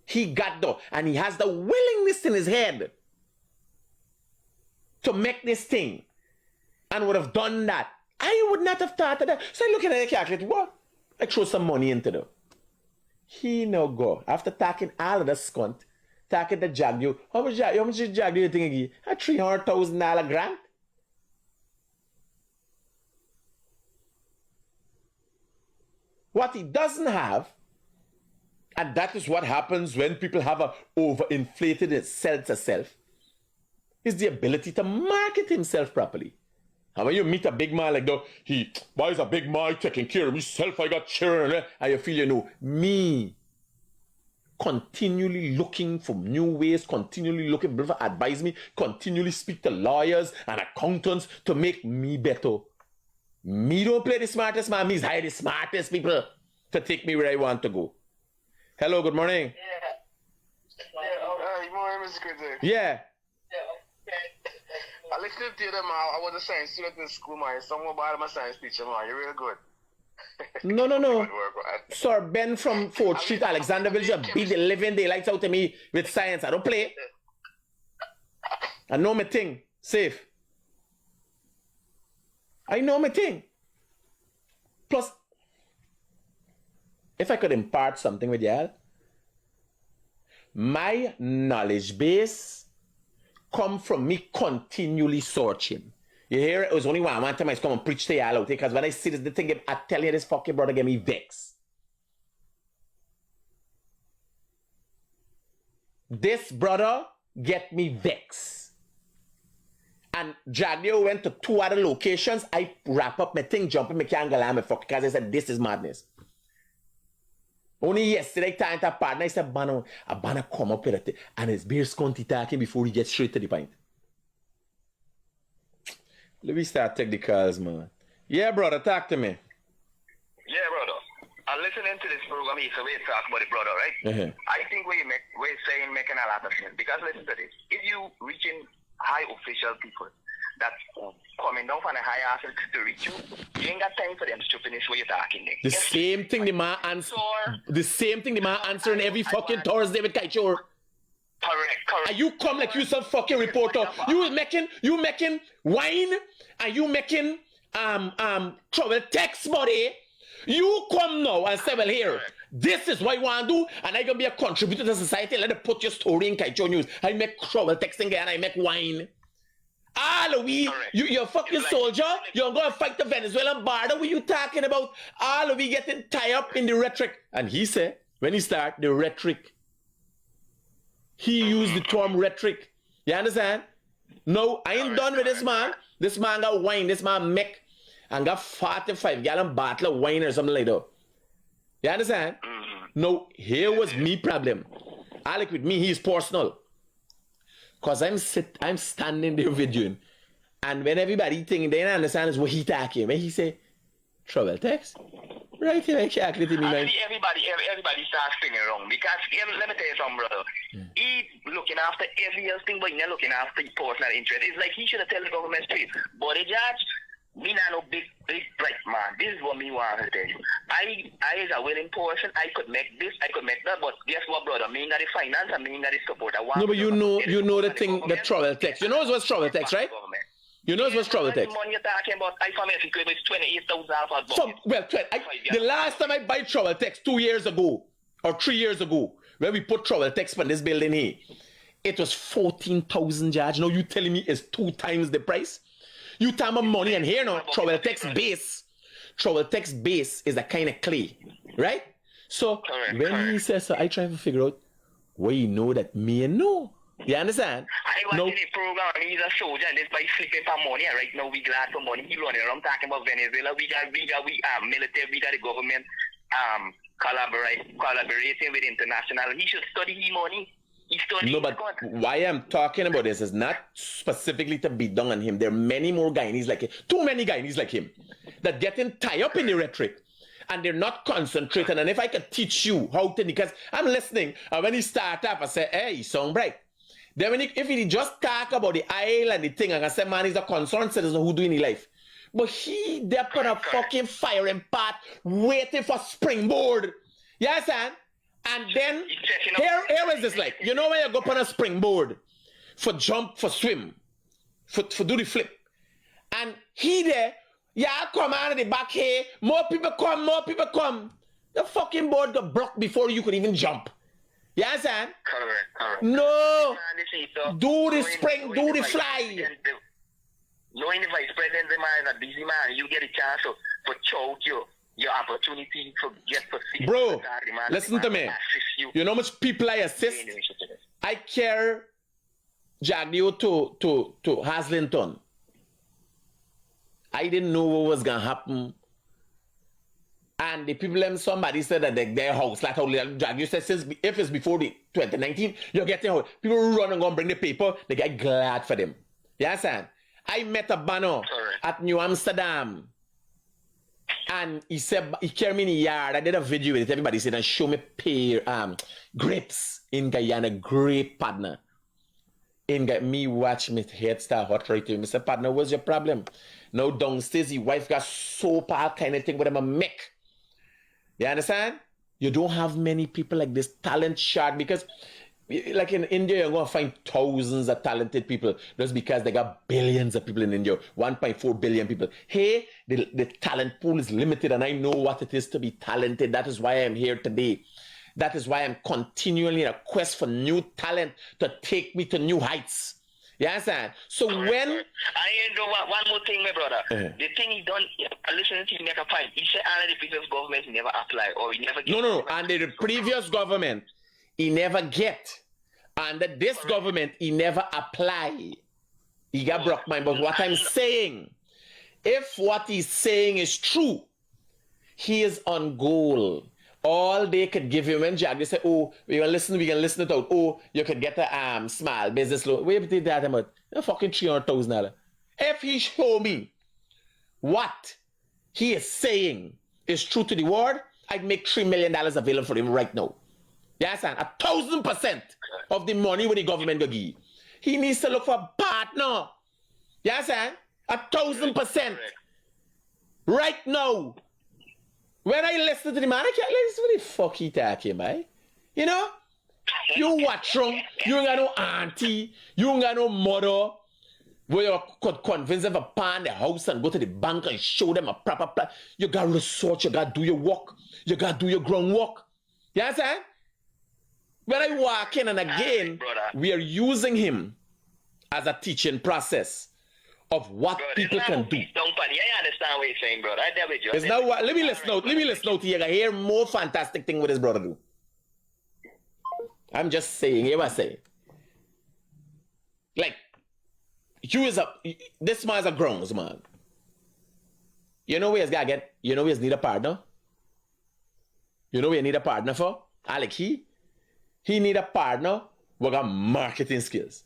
he got there and he has the willingness in his head to make this thing and would have done that, I would not have thought of that. So I look at the calculator, what? I throw some money into them. He no go. After talking all of the scunt, talking the jag you, how much jag do you think he give? A $300,000 grant? What he doesn't have, and that is what happens when people have a overinflated sense of self, is the ability to market himself properly. And when you meet a big man like that, he buys a big man taking care of himself, I got children, and you feel, me. continually looking for new ways, continually looking for advise me, continually speak to lawyers and accountants to make me better. Me don't play the smartest man, me's hire the smartest people to take me where I want to go. Hello, good morning. Good morning, Mr. Critic. Yeah. I listened to you, man. I was a science student in school, man. Someone bad my science teacher, man. You're really good. No. Good work, man. Sir Ben from 4th Street, Alexanderville, just beat the living daylights out of me with science. I don't play. I know my thing. Safe. I know my thing. Plus, if I could impart something with y'all, my knowledge base come from me continually searching. You hear? It was only one time I come and preach to y'all out here, because when I see this, the thing, I tell you, this fucking brother get me vexed. This brother get me vexed. And Jagdio went to 2 other locations. I wrap up my thing, jump in my car and go and my fuck, because I said, this is madness. Only yesterday, time to partner, I said, Bano, a Bana come up with it, and his beer sconty talking before he gets straight to the point. Let me start take the calls, man. Yeah, brother, talk to me. Yeah, brother. I'm listening to this program here, so we talk about the brother, right? I think we're saying making a lot of sense. Because listen to this. If you reaching high official people that coming down from the high assets to reach you, you ain't got time for them to finish what you're talking there. The same thing the man answer. The same thing the man answering every fucking Thursday with Kaichor. Correct. And you come like you some fucking reporter. You making wine and you making trouble text money. You come now and say, well, here, this is what I want to do, and I gonna be a contributor to society. Let me put your story in Kaichor News. I make trouble texting and I make wine. All we, you're a fucking soldier. You're going to fight the Venezuelan border. What you talking about? All of we getting tied up in the rhetoric. And he said, when he start the rhetoric, he used the term rhetoric. You understand? No, I ain't done with this man. This man got wine. This man make and got 45-gallon bottle of wine or something like that. You understand? No, here was me problem. Alec with me, he's personal. Because I'm standing there videoing. And when everybody think they don't understand is what he talking. When he say, trouble text? Right here, I calculate me, man. Everybody starts thinking wrong. Because, let me tell you something, brother. He looking after every else thing, but he's not looking after your personal interest. It's like he should have told the government straight. But the judge, me not no big bright man. This is what me want to tell you. I is a willing person. I could make this, I could make that, but guess what, brother? Me got the finance and me got the support. No, but you know the thing, the trouble text. You know what's trouble text, right? You know what's trouble text. The money you're talking about, I found it equivalent to 28,000 for so, well, the last time I buy trouble text 2 years ago or 3 years ago, where we put trouble text on this building here, it was 14,000 charge. Now you telling me it's 2 times the price? You time of money, and here now, trouble text base is a kind of clay, right? So when he says so, I try to figure out where you know that me and no. You understand? I watching the program, he's a soldier, and this by flipping for money, and right now we glad for money. He running around talking about Venezuela. We got military, we got the government collaborating with international. He should study his money. No, but why I'm talking about this is not specifically to be down on him. There are many more Guyanese like him, too many Guyanese like him, that getting tied up in the rhetoric and they're not concentrating. And if I could teach you how to, because I'm listening, and when he start up, I say, hey, he sound bright. Then if he just talk about the aisle and the thing, and I say, man, he's a concerned citizen who do in his life. But he there put a fucking firing part waiting for springboard. You understand? And then, here is this like, you know when you go up on a springboard for jump, for swim, for do the flip. And he there, yeah, come out of the back here, more people come. The fucking board got blocked before you could even jump. You understand? Correct. No, do the spring, do the fly. Knowing the vice president, the man is a busy man, you get a chance to choke your opportunity to get to see. Bro, listen to me. You know how much people I assist? I carry Jagdio to Haslington. I didn't know what was going to happen. And the people, somebody said that their house, like how little drag, you said since if it's before the 2019, you're getting out. People run and go and bring the paper, they get glad for them. You understand? I met a banner at New Amsterdam. And he said, he carried me in the yard. I did a video with it. Everybody said, and show me grapes in Guyana, grape partner. In me watch me head start hot right to him. I said, partner, what's your problem? Now downstairs, your wife got soap, all kind of thing with him a make. You understand? You don't have many people like this talent shard because like in India, you're going to find thousands of talented people just because they got billions of people in India, 1.4 billion people. Hey, the talent pool is limited and I know what it is to be talented. That is why I'm here today. That is why I'm continually in a quest for new talent to take me to new heights. You understand? So when... I ain't know one more thing, my brother. The thing he done, listening to him make a point. He said all the previous government never apply or he never get... No. Under the previous government, he never get. Under this government, he never apply. He got broke mind. But what I'm saying, if what he's saying is true, he is on goal. All they could give him when Jack, they say, oh, we can listen it out. Oh, you could get a small business loan. We did that about fucking $300,000. If he show me what he is saying is true to the word, I'd make $3 million available for him right now. Yes, sir. 1,000% of the money when the government go give. He needs to look for a partner. Yes, sir. 1,000%. Right now. When I listen to the man, I can't listen to the fuck he talking, man. You know? You watch him, you ain't got no auntie, you ain't got no mother, where you could convince them to pan the house and go to the bank and show them a proper plan. You got research, you got to do your work, you got to do your groundwork. You understand? When I walk in and again, we are using him as a teaching process of what people can do. I understand what you're saying, brother. It's now what? Let me listen out. Let me listen out here. I hear more fantastic thing with his brother do. I'm just saying. Hear what I say. Like, this man is a grounds man. You know where he's got to get? You know where he's need a partner? You know where he need a partner for? Alec, he need a partner with got marketing skills.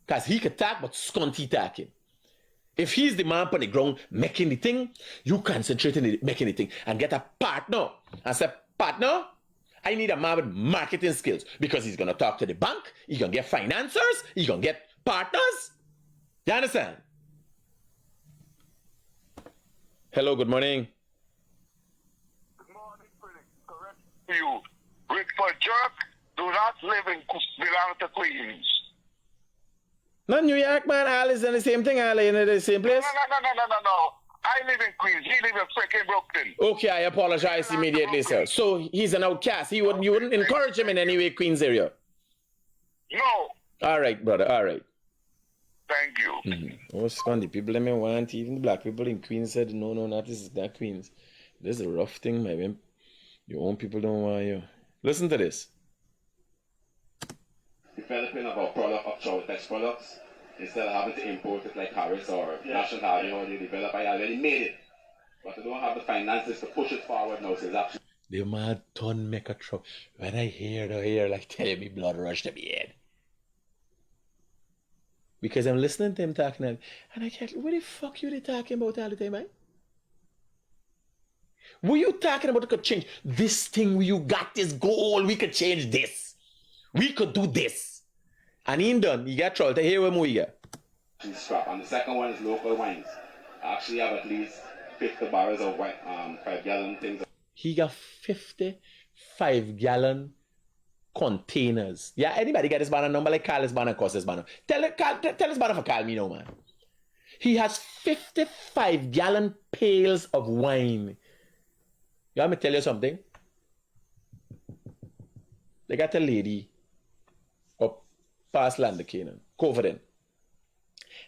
Because he could talk, but skunty talking. If he's the man on the ground making the thing, you concentrate on making the thing and get a partner. And say, partner, I need a man with marketing skills because he's going to talk to the bank, he's going to get financiers, he's going to get partners. You understand? Hello, good morning. Good morning, Critic. Correct you. Rick for jerk, do not live in belong to Queens. Not New York, man. All is in the same thing. All in the same place. No. I live in Queens. He live in freaking Brooklyn. Okay, I apologize immediately, sir. So he's an outcast. You wouldn't encourage him in any way, Queens area? No. All right, brother. All right. Thank you. Mm-hmm. Oh, Scondy, people let me want. Even the black people in Queens said, no, not this is not Queens. This is a rough thing, my man. Your own people don't want you. Listen to this. Developing of our product of our text products instead of having to import it like Harris or National Harvey or they develop. I already made it, but I don't have the finances to push it forward now. So it's actually the mad ton make a trouble. When I hear like telling me blood rush to me head because I'm listening to him talking and I can't. What the fuck you talking about all the time, man? What you talking about? Could change this thing. You got this goal. We could change this. We could do this. And in done, you got trouble to hear what we got. Scrap. And the second one is local wines. I actually have at least 50 barrels of wine, 5-gallon things. He got 50 5-gallon containers. Yeah, anybody got this banner number? Like call this banner, cost this banner. Tell this banner for call me now, man. He has 50 5-gallon pails of wine. You want me to tell you something? They got a lady up past Land of Canaan, Coverdale,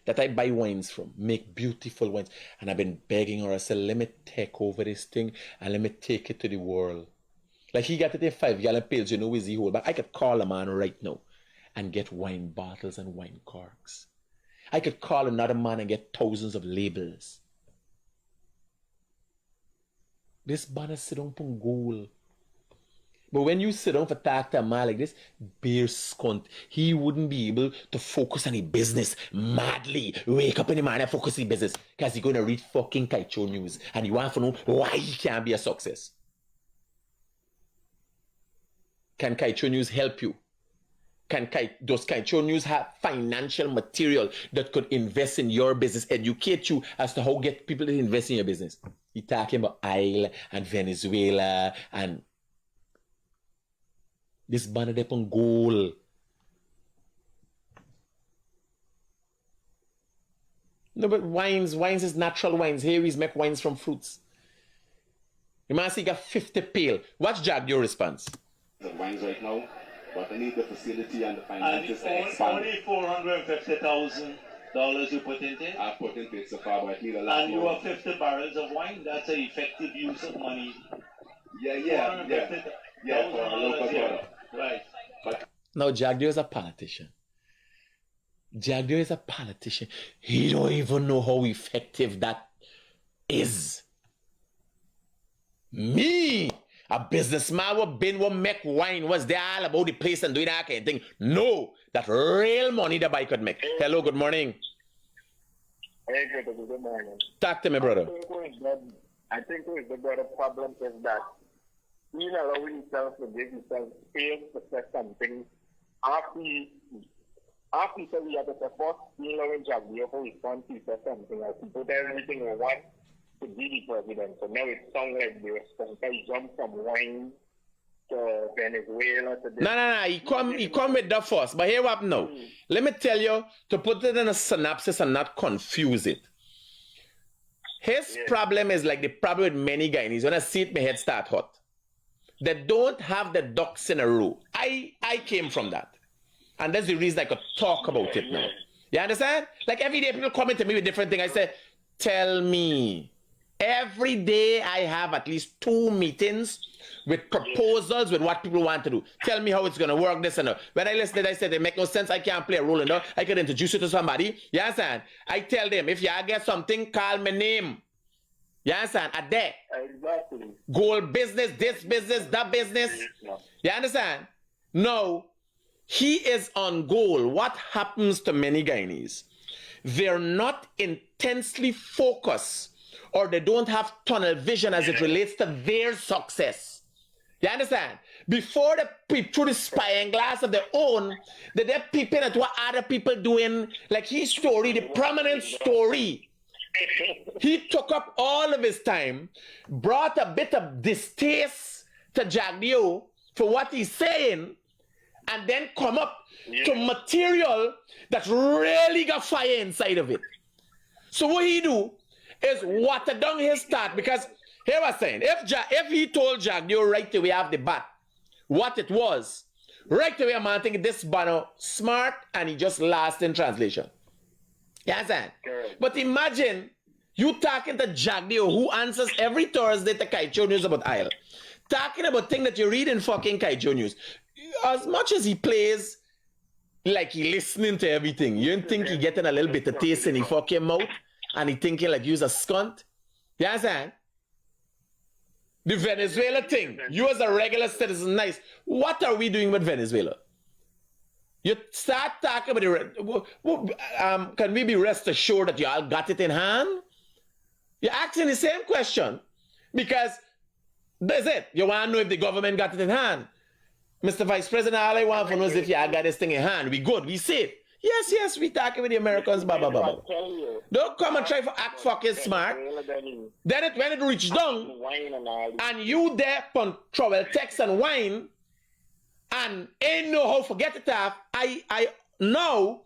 that I buy wines from, make beautiful wines. And I've been begging her, I said, let me take over this thing and let me take it to the world. Like he got it in 5-gallon pails, you know, with the whole bag. I could call a man right now and get wine bottles and wine corks. I could call another man and get thousands of labels. This banner sit down from goal. But when you sit down for talk to a man like this, bear scunt, he wouldn't be able to focus on his business madly. Wake up in the morning and focus on his business. Because he's going to read fucking C.A.N.U news. And he wants to know why he can't be a success. Can C.A.N.U news help you? Does C.A.N.U news have financial material that could invest in your business, educate you as to how to get people to invest in your business? He's talking about oil and Venezuela and this banner up on goal. No, but wines is natural wines. Here we make wines from fruits. You must see, got 50 pail. What's your response? The wines right now, but I need the facility and the finances to expand. Only $450,000 you put into it? I've put into it so far, but I need a lot and more. You have 50 barrels of wine. That's an effective use of money. Yeah, for a local product. Right. But now, Jagdio is a politician. He don't even know how effective that is. Me, a businessman will make wine, was there all about the place and doing that kind of thing. No, that real money that I could make. Hello, good morning. Hey, good morning. Talk to me, brother. I think the better problem is that you know, allow himself to give himself space to say something after he said he had to support, you know, when Jagdio for his country said something else. He put everything on one to be the president. So now it sounds like the response. He jumped from wine to Venezuela to this. No. He come with that first. But here what now? Let me tell you, to put it in a synopsis and not confuse it. His problem is like the problem with many Guyanese. When I see it, my head start hot. They don't have the ducks in a row. I came from that. And that's the reason I could talk about it now. You understand? Like every day people come to me with different things. I say, tell me. Every day I have at least 2 meetings with proposals with what people want to do. Tell me how it's going to work, this and that. When I listened, I said, it make no sense. I can't play a role in that. I could introduce you to somebody. You understand? I tell them, if you get something, call my name. You understand? A day. Exactly. Goal business, this business, that business. You understand? No. He is on goal. What happens to many Guyanese? They're not intensely focused or they don't have tunnel vision as it relates to their success. You understand? Before they peep through the spying glass of their own, they're peeping at what other people doing, like his story, the prominent story. He took up all of his time, brought a bit of distaste to Jagdio for what he's saying, and then come up to material that really got fire inside of it. So what he do is water down his start, because here was saying, if he told Jagdio right away off the bat what it was, right away, man, think this banner smart and he just lost in translation. You understand? But imagine you talking to Jagdio, who answers every Thursday to C.A.N.U news about oil, talking about things that you read in fucking C.A.N.U news. As much as he plays like he listening to everything, you don't think he getting a little bit of taste in his fucking mouth and he thinking like you's a skunt? You understand? The Venezuela thing, you as a regular citizen, nice. What are we doing with Venezuela? You start talking about can we be rest assured that you all got it in hand? You're asking the same question because that's it. You want to know if the government got it in hand. Mr. Vice President, all I want to know is if y'all got this thing in hand. We good, we safe. Yes, we talking with the Americans, blah, blah, blah, blah. Don't come and try to act fucking smart. Then when it reach down, and you there on travel text and wine, and ain't know how to forget it off, I now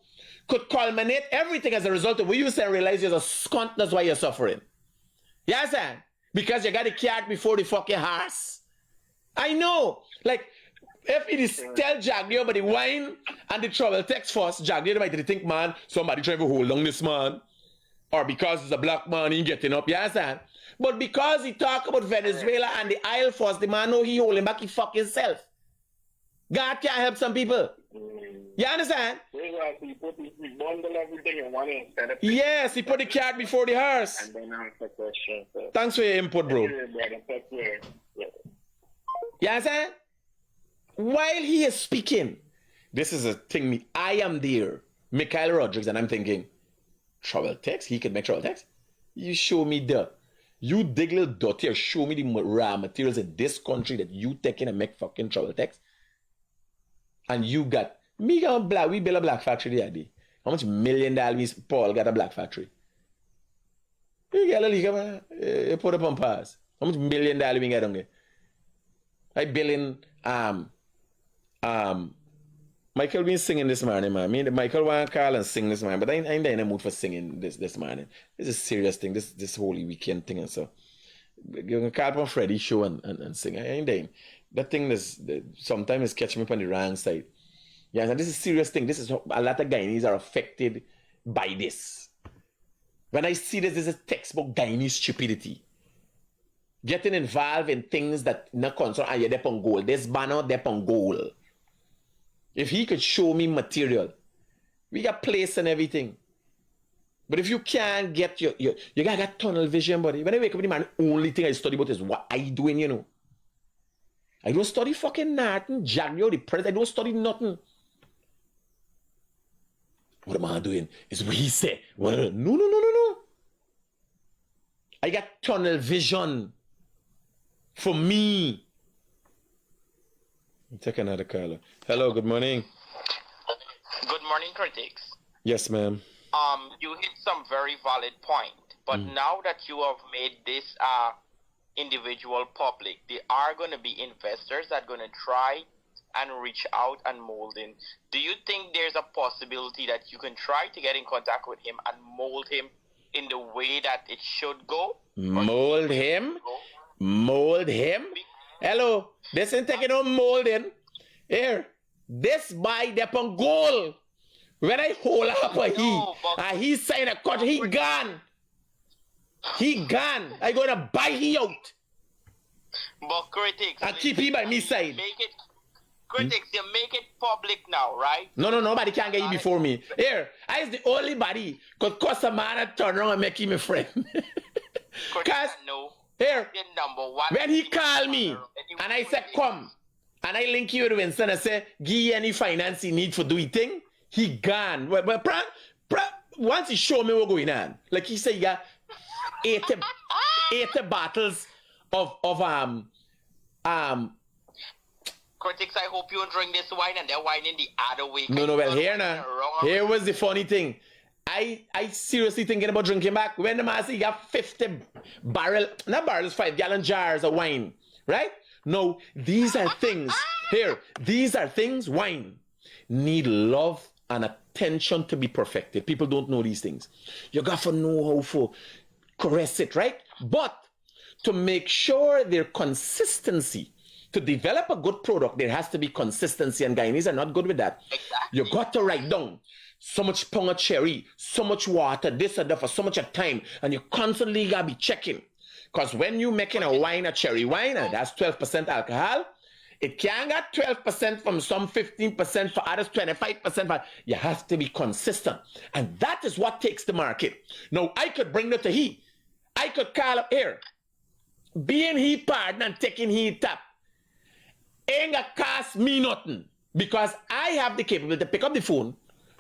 could culminate everything as a result of what you say and realize you're a skunt, that's why you're suffering. You understand? Because you got the cat before the fucking horse. I know. Like, if it is tell Jagdio about the wine and the travel text first, Jagdio might think, man, somebody trying to hold on this man. Or because it's a black man, he getting up, you understand? But because he talk about Venezuela and the oil first, the man know he holding back his fucking self. God can't help some people. You You understand? He bundle everything in one instead of Yes, he put the cart before the horse. and then answer questions. So. Thanks for your input, bro. Anyway, brother, take care. Yeah. You understand? While he is speaking, this is a thing I am there, Mikhail Rodriguez, and I'm thinking, travel text? He can make travel text? You show me you dig little dot here, show me the raw materials in this country that you taking and make fucking travel text. And you got, we build a black factory the other day. How much $1 million Paul got a black factory? You get a leak, you put up on pass. How much $1 million we get on there? I billing, Michael been singing this morning, man. Michael want to call and sing this morning, but I ain't in the mood for singing this morning. This is a serious thing, this Holy Weekend thing and so. You can call on Freddie's show and sing. I ain't dying. That thing sometimes is catching me up on the wrong side. Yeah, and this is a serious thing. This is a lot of Guyanese are affected by this. When I see this is textbook Guyanese stupidity. Getting involved in things that not concern, you're there on goal. This banner, there on goal. If he could show me material, we got place and everything. But if you can't get you gotta get tunnel vision, buddy. When I wake up in the morning, the only thing I study about is what I doing, you know. I don't study fucking nothing, Jaguar, the president, I don't study nothing. What am I doing? Is what he said. No. I got tunnel vision. For me. Take another caller. Hello, good morning. Good morning, critics. Yes, ma'am. You hit some very valid point, but now that you have made this individual public, there are going to be investors that are going to try and reach out and mold in. Do you think there's a possibility that you can try to get in contact with him and mold him in the way that it should go? Mold him? Mold him? Hello, this ain't taking no molding. Here, this boy up on goal. When I hold up he sign a contract, he gone. He gone. I gonna buy he out. But critics, and keep him by me side. Critics, you make it public now, right? No, nobody can get you before me. Here, I is the only body could cause a man to turn around and make him a friend. Because here, when he call me and I say come and I link you with Winston and say give any finance he need for doing thing, he gone. But once he show me what's going on, like he say he got 80 bottles of Critics, I hope you drink this wine and they're whining the other way. No, well here now. Here was the funny thing. I seriously thinking about drinking back. When the man say he got 50 barrels, 5-gallon jars of wine. Right? No, these are things. Here, these are things, wine, need love and attention to be perfected. People don't know these things. You got to know how to caress it, right? But to make sure their consistency, to develop a good product, there has to be consistency, and Guyanese are not good with that. Exactly. You got to write down so much pound of cherry, so much water, this and that for so much of time, and you constantly gotta be checking. Because when you making a wine, a cherry wine, and that's 12% alcohol, it can get 12% from some 15%, for others 25%, but you have to be consistent. And that is what takes the market. Now, I could bring that to he. I could call up here, being he pardon and taking he tap. Ain't gonna cost me nothing, because I have the capability to pick up the phone,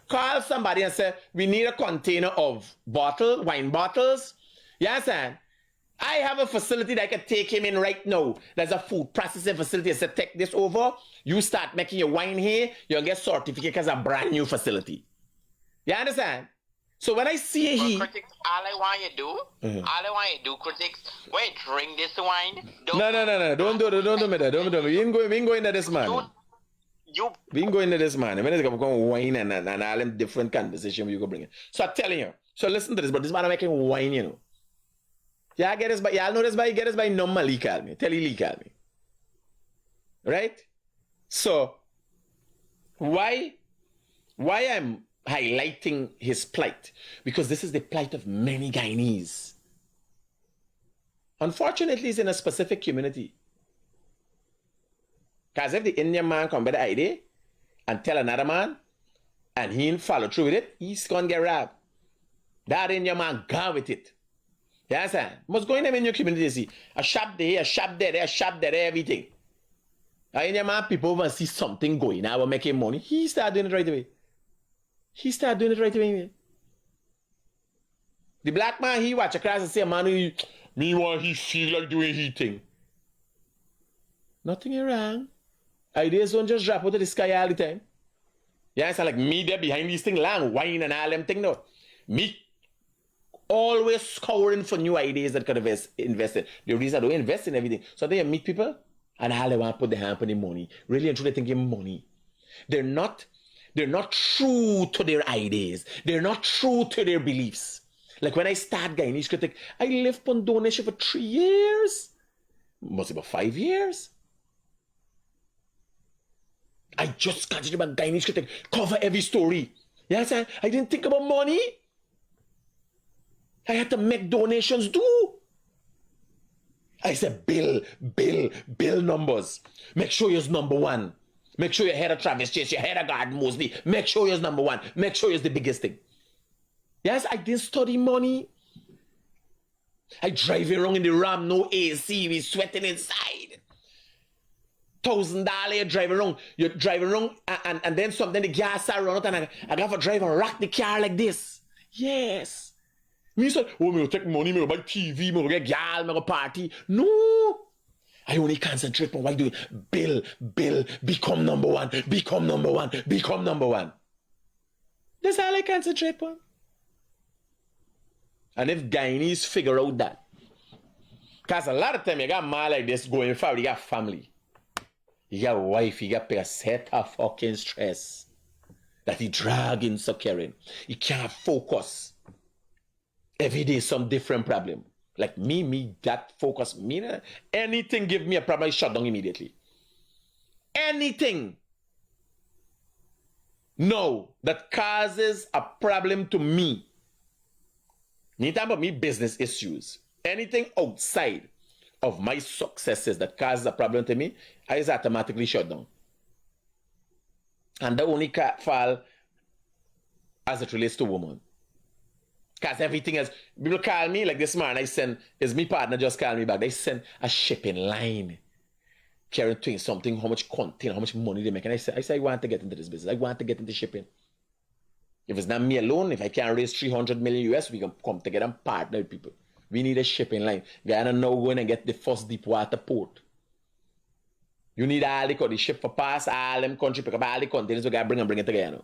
call somebody and say, we need a container of wine bottles. You understand? I have a facility that I can take him in right now. There's a food processing facility. I said, take this over. You start making your wine here. You'll get certificate as a brand new facility. You understand? So when I see critics, all I want you to do, critics, wait, drink this wine. No. Don't do me that. We ain't going into this man. We ain't going into this man. When it's going to wine and all them different conversation you go bring it. So I'm telling you. So listen to this, but this man making wine, you know. Yeah, get this by y'all know this by get this by normal Lee call me. Tell Lee call me. Right? So why I'm highlighting his plight? Because this is the plight of many Guyanese. Unfortunately, it's in a specific community. Because if the Indian man come with the idea and tell another man, and he ain't follow through with it, he's gonna get robbed. That ain't your man gone with it. You understand? What's going on in your community? See, a shop there, a shop there, a shop there, everything. And your man, people want to see something going on, making money. He start doing it right away. He start doing it right away. The black man, he watch across and say, man, meanwhile, he feel like doing his thing. Nothing wrong. Ideas don't just drop out of the sky all the time. Yeah, it's like me there behind these things, long wine and all them things. No. Me always scouring for new ideas that could invest in. The reason I don't invest in everything. So they meet people and all they want to put their hand on the money. Really and truly thinking money. They're not true to their ideas. They're not true to their beliefs. Like when I start Guyanese Critic, I lived on donation for 3 years. Must be about 5 years. I just started about Guyanese Critic, cover every story. Yes, I didn't think about money. I had to make donations too. I said, bill numbers. Make sure you're number one. Make sure you're ahead of Travis Chase, you're ahead of God Mosley. Make sure you're number one. Make sure you're the biggest thing. Yes, I didn't study money. I drive around in the Ram, no AC, we sweating inside. $1,000 you're driving around and then something the gas are run out and I got to drive and rock the car like this. Yes. Me said, oh, me go take money, me go buy TV, me go get gal, me go party. No. I only concentrate on what I do. Bill, become number one, become number one, become number one. That's all I concentrate on. And if Guyanese figure out that, because a lot of time you got man like this going forward, you got family. You got a wife, you got a set of fucking stress that he dragging, so carrying. He can't focus. Every day some different problem. Like me, that focus. Me, anything give me a problem, I shut down immediately. Anything. No, that causes a problem to me. Anytime about me business issues. Anything outside of my successes that causes a problem to me, I is automatically shut down. And the only fall as it relates to women. Because everything else, people call me, like this man, is my partner just called me back. They send a shipping line. Carrying something, how much content, how much money they make. And I say, I want to get into this business. I want to get into shipping. If it's not me alone, if I can't raise 300 million US, we can come together and partner with people. We need a shipping line. Guyana now going and get the first deep water port. You need all the ship for pass, all them country pick up all the containers we gotta bring it to Guyana.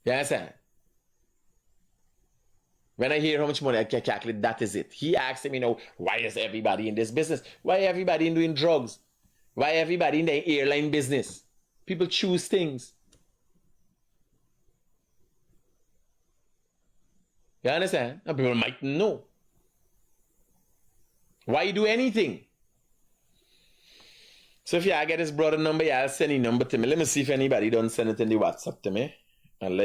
You understand? When I hear how much money I can calculate, that is it. He asked me, why is everybody in this business? Why everybody doing drugs? Why everybody in the airline business? People choose things. You understand? And people might know. Why you do anything? So if y'all get his brother number, y'all send his number to me. Let me see if anybody don't send it in the WhatsApp to me. And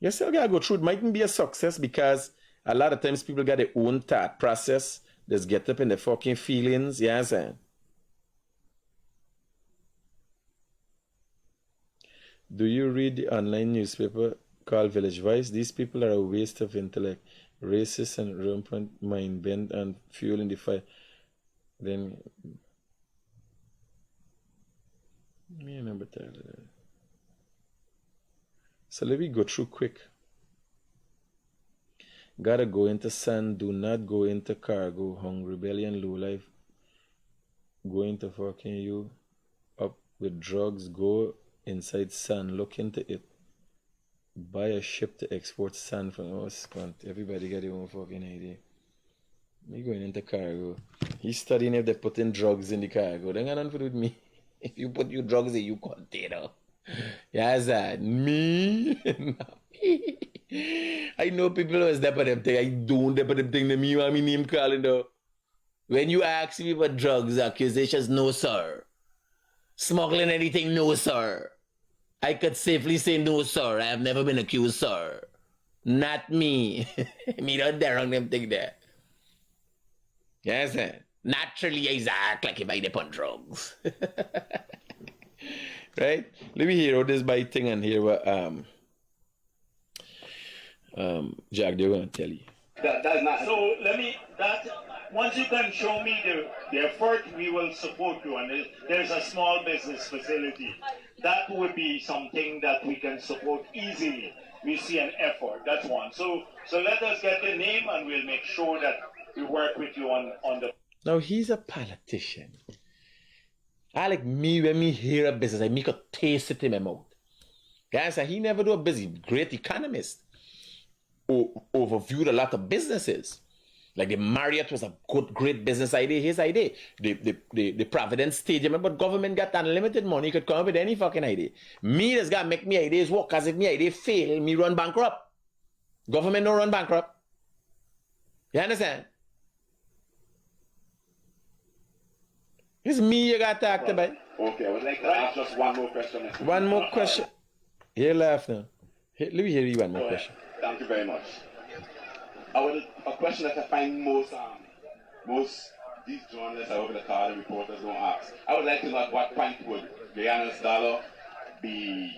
you still gotta go through. It mightn't be a success because a lot of times people got their own thought process. Just get up in their fucking feelings. You understand? Do you read the online newspaper called Village Voice? These people are a waste of intellect, racist and rampant mind bent and fueling the fire. Then me remember that. So let me go through quick. Gotta go into sun, do not go into cargo, hung, rebellion, low life. Go into fucking you up with drugs, go inside sun, look into it. Buy a ship to export sand from us. Everybody got their own fucking idea. Me going into cargo. He's studying if they put in drugs in the cargo. They got nothing to do with me. If you put your drugs in your container. Yes, me. I know people who is there for them thing. I don't there for them thing. Me want me name calling though. When you ask me for drugs, accusations, no sir. Smuggling anything, no sir. I could safely say no sir. I have never been accused, sir. Not me. Me don't dare on them thing there. Yes, sir. Naturally, I act like if I dip on drugs. Right? Let me hear all this by thing and hear what Jack, they're gonna tell you. That's not So once you can show me the effort, we will support you. And there's a small business facility. That would be something that we can support easily. We see an effort. That's one. So let us get the name and we'll make sure that we work with you on the. Now he's a politician. I like me when me hear a business, I make a taste it in my mouth. Guys, he never do a busy, great economist. Overviewed a lot of businesses. Like the Marriott was a great business idea, his idea. The Providence Stadium, but government got unlimited money, could come up with any fucking idea. Me just gotta make me ideas work, cause if me idea fail, me run bankrupt. Government don't run bankrupt. You understand? It's me you got to talk about. Okay, I would like to ask just one more question. One more question. Here laugh now. Let me hear you one more question. Thank you very much. A question that I find most these journalists over the car, the reporters don't ask. I would like to know at what point would Guyana's dollar be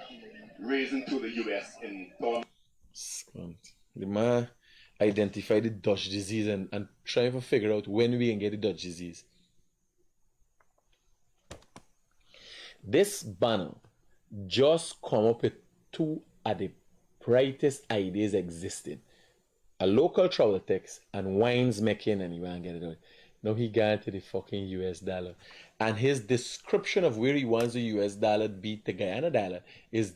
raising to the US in terms. The man identify the Dutch disease and trying to figure out when we can get the Dutch disease. This banner just come up with two of the brightest ideas existing. A local travel text and wines making, and he won't get it out. Now he got to the fucking US dollar. And his description of where he wants the US dollar beat the Guyana dollar is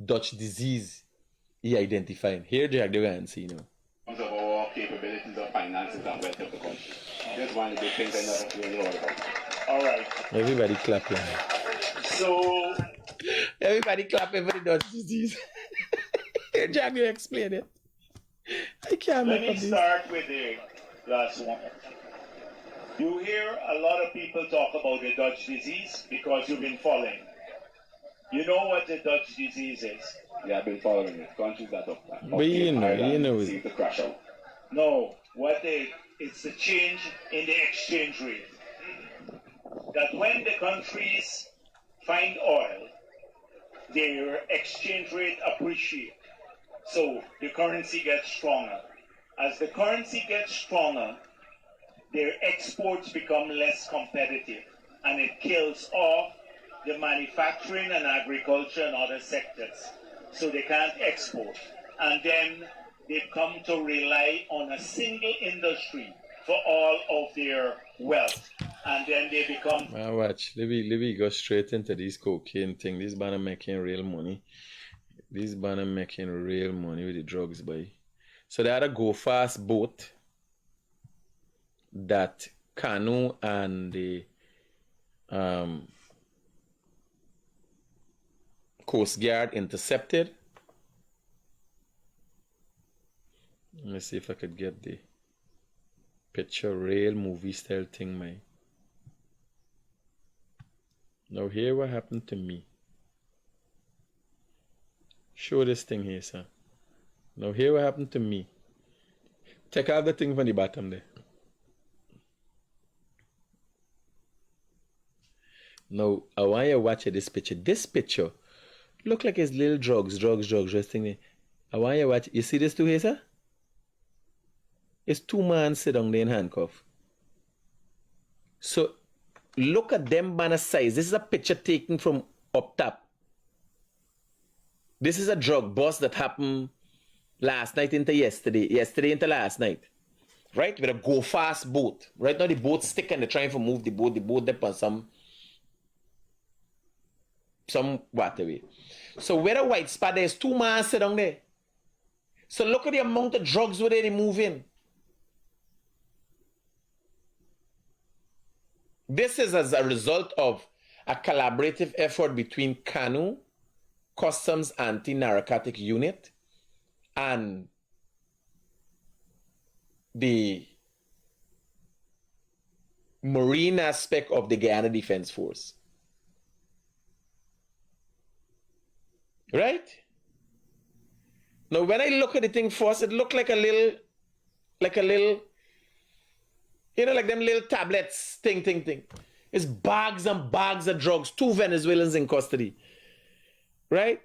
Dutch disease he identifying. Here, Jack, they're going to see now. In terms of our capabilities of finances and wealth of the country. That's one of the big things I never really heard about. All right. Everybody clapping. So everybody clapping for the Dutch disease. Here, Jack, you explain it. I can't let make me start with the last one. You hear a lot of people talk about the Dutch disease because you've been following. You know what the Dutch disease is? Yeah, I've been following it. Countries that up. But you know seem to crash out. No, it's the change in the exchange rate. That when the countries find oil, their exchange rate appreciates. So the currency gets stronger. As the currency gets stronger, their exports become less competitive, and it kills off the manufacturing and agriculture and other sectors. So they can't export. And then they come to rely on a single industry for all of their wealth. And then they become... Now watch, let me go straight into this cocaine thing. This banner making real money. This banner making real money with the drugs, boy. So they had a GoFast boat that C.A.N.U and the Coast Guard intercepted. Let me see if I could get the picture, real movie style thing, man. Now here what happened to me. Show this thing here, sir. Now here what happened to me. Take out the thing from the bottom there. Now I want you to watch this picture. This picture look like it's little drugs thing there. I want you to watch. You see this two here, sir? It's two men sit down there in handcuff. So look at them banner size. This is a picture taken from up top. This is a drug bust that happened last night into yesterday into last night. Right? With a GoFast boat. Right now the boat stick and they're trying to move the boat up on some waterway. So where a white spot, there's two men sit down there. So look at the amount of drugs where they move in. This is as a result of a collaborative effort between C.A.N.U, Customs Anti-Narcotic Unit, and the marine aspect of the Guyana Defense Force. Right? Now when I look at the thing first, it looked like a little, you know, like them little tablets, thing. It's bags and bags of drugs. 2 Venezuelans in custody. Right?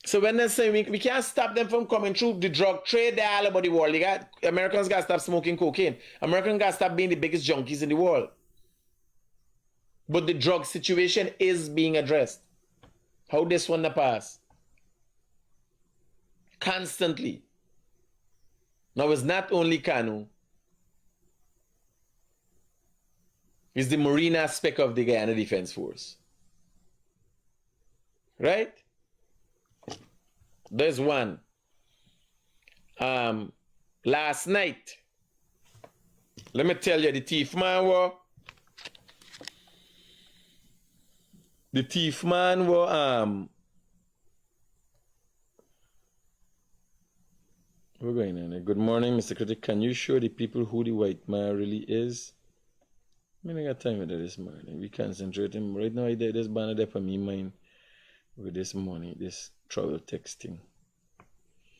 So when they say we can't stop them from coming through the drug trade, they're all over the world. Americans got to stop smoking cocaine. Americans got to stop being the biggest junkies in the world. But the drug situation is being addressed. How this one pass? Constantly. Now it's not only C.A.N.U. It's the marine aspect of the Guyana Defense Force. Right? There's one. Last night, let me tell you, the thief man were we're going on. Good morning, Mr. Critic. Can you show the people who the white man really is? I mean, I got time with this morning. We concentrating right now. There's banner there for me mind with this money, this trouble texting.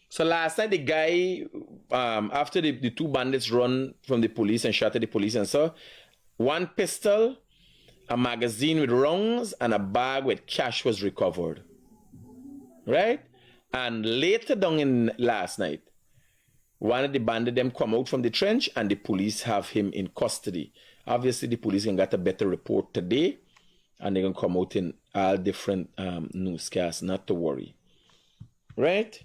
So last night the guy, after the 2 bandits run from the police and shot at the police and saw 1 pistol, a magazine with rounds, and a bag with cash was recovered. Right? And later down in last night, one of the bandits them come out from the trench and the police have him in custody. Obviously, the police can get a better report today and they're going to come out in all different newscasts, not to worry. Right?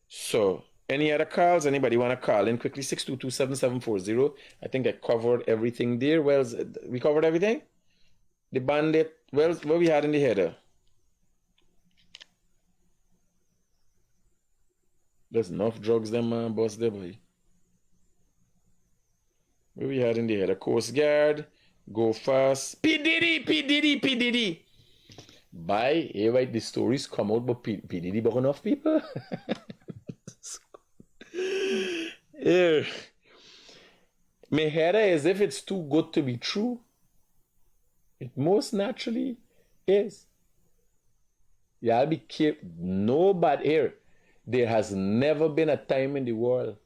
So, any other calls? Anybody want to call in quickly? 622-7740. I think I covered everything there. Well, we covered everything? The bandit, well, what we had in the header? There's enough drugs them boss there, boy. What we had in the header? Coast Guard, GoFast, P. Diddy. By, hey, right, the stories come out, but P. Diddy bought enough people? Yeah. My header as if it's too good to be true. It most naturally is. Y'all be careful. Nobody here. There has never been a time in the world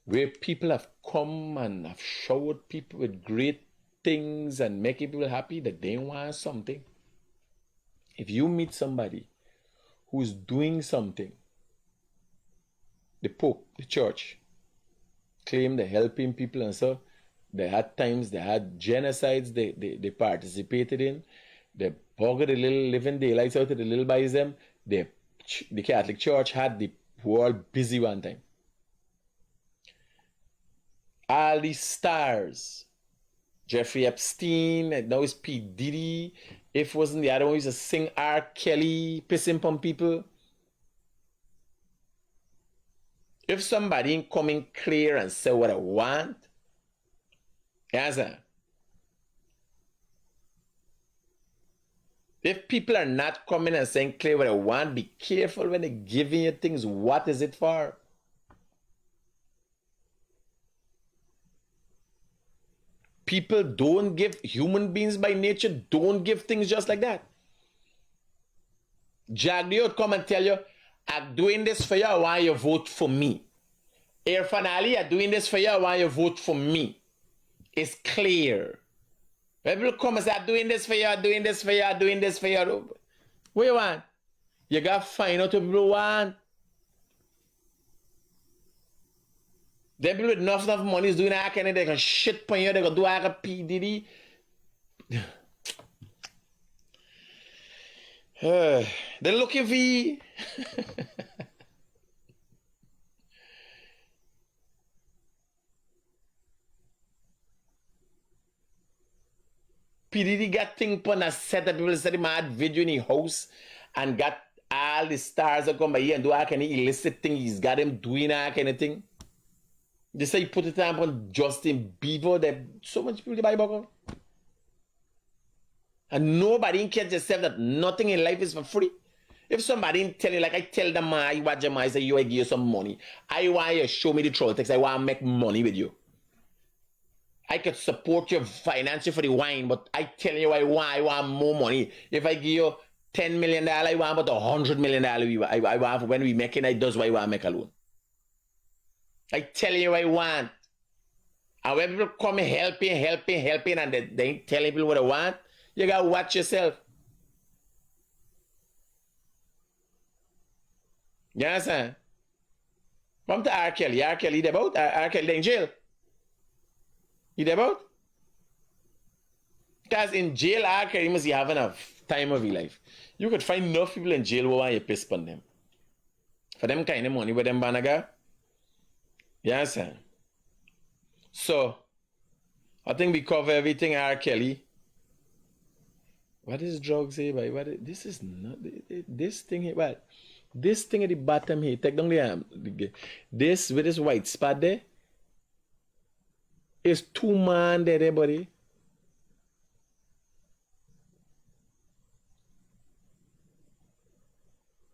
where people have come and have showered people with great things and making people happy that they want something. If you meet somebody who's doing something, the Pope, the church, claim they're helping people and so they had times, they had genocides they participated in, they buggered the little living daylights out of the little boys them, the Catholic Church had the world busy one time. All these stars, Jeffrey Epstein, and now it's P. Diddy. If it wasn't the other one, he used to sing R. Kelly, pissing on people. If somebody come in clear and say what I want, answer. If people are not coming and saying clear what I want, be careful when they're giving you things. What is it for? People don't give, human beings by nature don't give things just like that. Jagdio would come and tell you, I'm doing this for you, I want you to vote for me. Irfan Ali, I'm doing this for you, I want you to vote for me. It's clear. People come and say, I'm doing this for you, I'm doing this for you, I'm doing this for you. What you want? You got to find out what people want. They people with enough money is doing that kind of, they can shit on you, they can do like a P. Diddy. They're looking for you. P. Diddy got thing put a set of people said him had video in his house and got all the stars that come by here and do that kind of illicit thing. He's got him doing that kind of thing. They say you put it on Justin Bieber, that so much people buy buckle. And nobody can just say that nothing in life is for free. If somebody tell you, like I tell them, I watch them, I say, I give you some money. I want you to show me the troll text. I want to make money with you. I could support you financially for the wine, but I tell you I want more money. If I give you $10 million, I want about $100 million. I want when we make it, I does what I want to make alone. I tell you I want. And when people come helping, and they ain't telling people what they want, you gotta watch yourself. You understand? Come to R. Kelly. R. Kelly, he about? R. Kelly in jail. He about? Because in jail, R. Kelly must be having a time of his life. You could find enough people in jail who want you piss on them. For them kind of money with them banaga. You understand? So, I think we cover everything R. Kelly. What is drugs here? This is not... This thing here, what? This thing at the bottom here, take down the this with this white spot there, is 2 man there, buddy.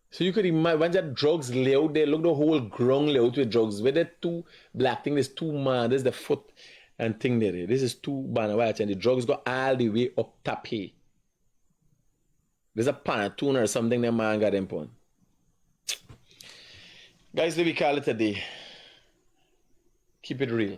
So you could imagine when that drugs lay out there, look the whole ground lay out with drugs. With the 2 black thing, there's 2 man, there's the foot and thing there. This is 2 banner watch, and the drugs go all the way up top here. There's a panatoon or something that man got them on. Guys, let me call it a day. Keep it real.